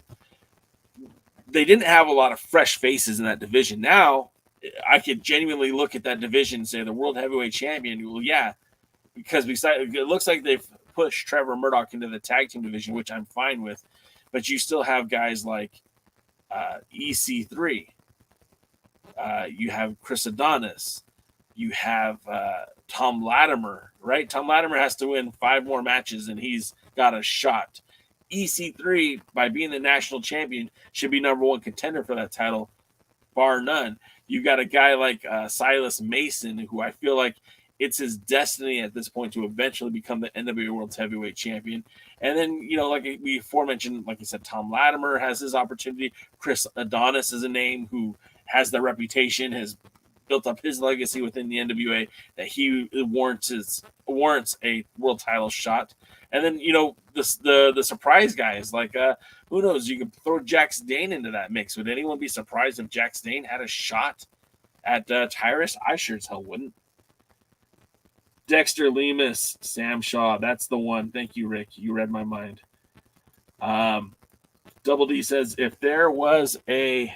they didn't have a lot of fresh faces in that division. Now, I could genuinely look at that division and say the World Heavyweight Champion. Well, yeah, because it looks like they've pushed Trevor Murdoch into the tag team division, which I'm fine with. But you still have guys like EC3. You have Chris Adonis. You have Tom Latimer, right? Tom Latimer has to win 5 more matches, and he's got a shot. EC3, by being the national champion, should be number 1 contender for that title, bar none. You got a guy like Silas Mason, who I feel like it's his destiny at this point to eventually become the NWA World Heavyweight Champion. And then, like we aforementioned, like I said, Tom Latimer has his opportunity. Chris Adonis is a name who has the reputation, has built up his legacy within the NWA, that he warrants a world title shot. And then, the surprise guys, like, who knows, you could throw Jax Dane into that mix. Would anyone be surprised if Jax Dane had a shot at Tyrus? I sure as hell wouldn't. Dexter Lemus, Sam Shaw, that's the one. Thank you, Rick. You read my mind. Double D says, if there was a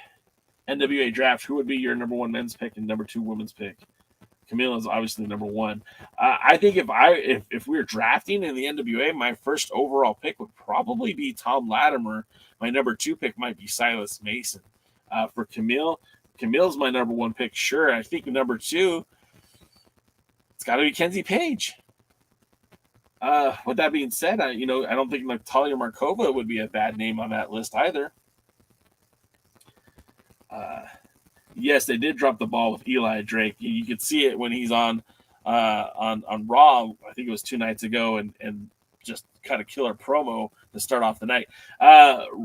NWA draft, who would be your number 1 men's pick and number 2 women's pick? Camille is obviously number 1. I think if we were drafting in the NWA, my first overall pick would probably be Tom Latimer. My number 2 pick might be Silas Mason. For Camille's my number 1 pick. Sure, I think number 2, it's got to be Kenzie Page. With that being said, I don't think Natalia Markova would be a bad name on that list either. Yes, they did drop the ball with Eli Drake. You could see it when he's on Raw. I think it was 2 nights ago, and just cut a killer promo to start off the night.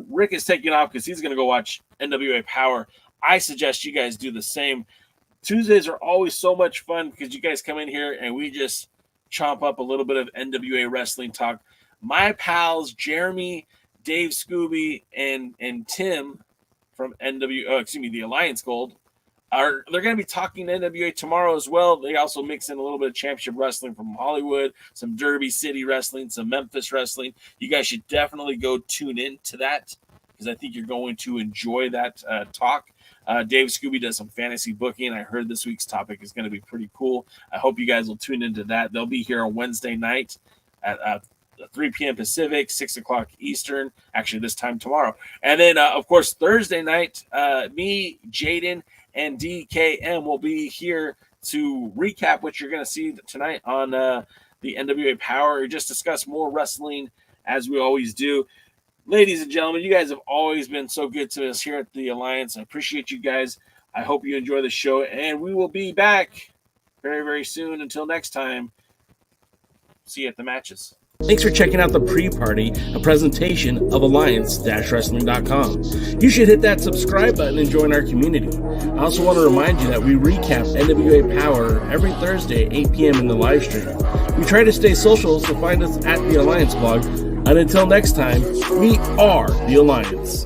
Rick is taking off because he's going to go watch NWA Power. I suggest you guys do the same. Tuesdays are always so much fun because you guys come in here and we just chomp up a little bit of NWA wrestling talk. My pals Jeremy, Dave Scooby, and Tim from the Alliance Gold they're going to be talking NWA tomorrow as well. They also mix in a little bit of championship wrestling from Hollywood, some Derby City wrestling, some Memphis wrestling. You guys should definitely go tune in to that because I think you're going to enjoy that talk. Dave Scooby does some fantasy booking. I heard this week's topic is going to be pretty cool. I hope you guys will tune into that. They'll be here on Wednesday night at 3 p.m. Pacific, 6 o'clock Eastern, actually this time tomorrow. And then, of course, Thursday night, me, Jaden, and DKM will be here to recap what you're going to see tonight on the NWA Power, or just discuss more wrestling as we always do. Ladies and gentlemen, you guys have always been so good to us here at the Alliance. I appreciate you guys. I hope you enjoy the show, and we will be back very, very soon. Until next time, see you at the matches. Thanks for checking out the Pre-Party, a presentation of Alliance-Wrestling.com. You should hit that subscribe button and join our community. I also want to remind you that we recap NWA Power every Thursday at 8 p.m. in the live stream. We try to stay social, so find us at the Alliance blog. And until next time, we are the Alliance.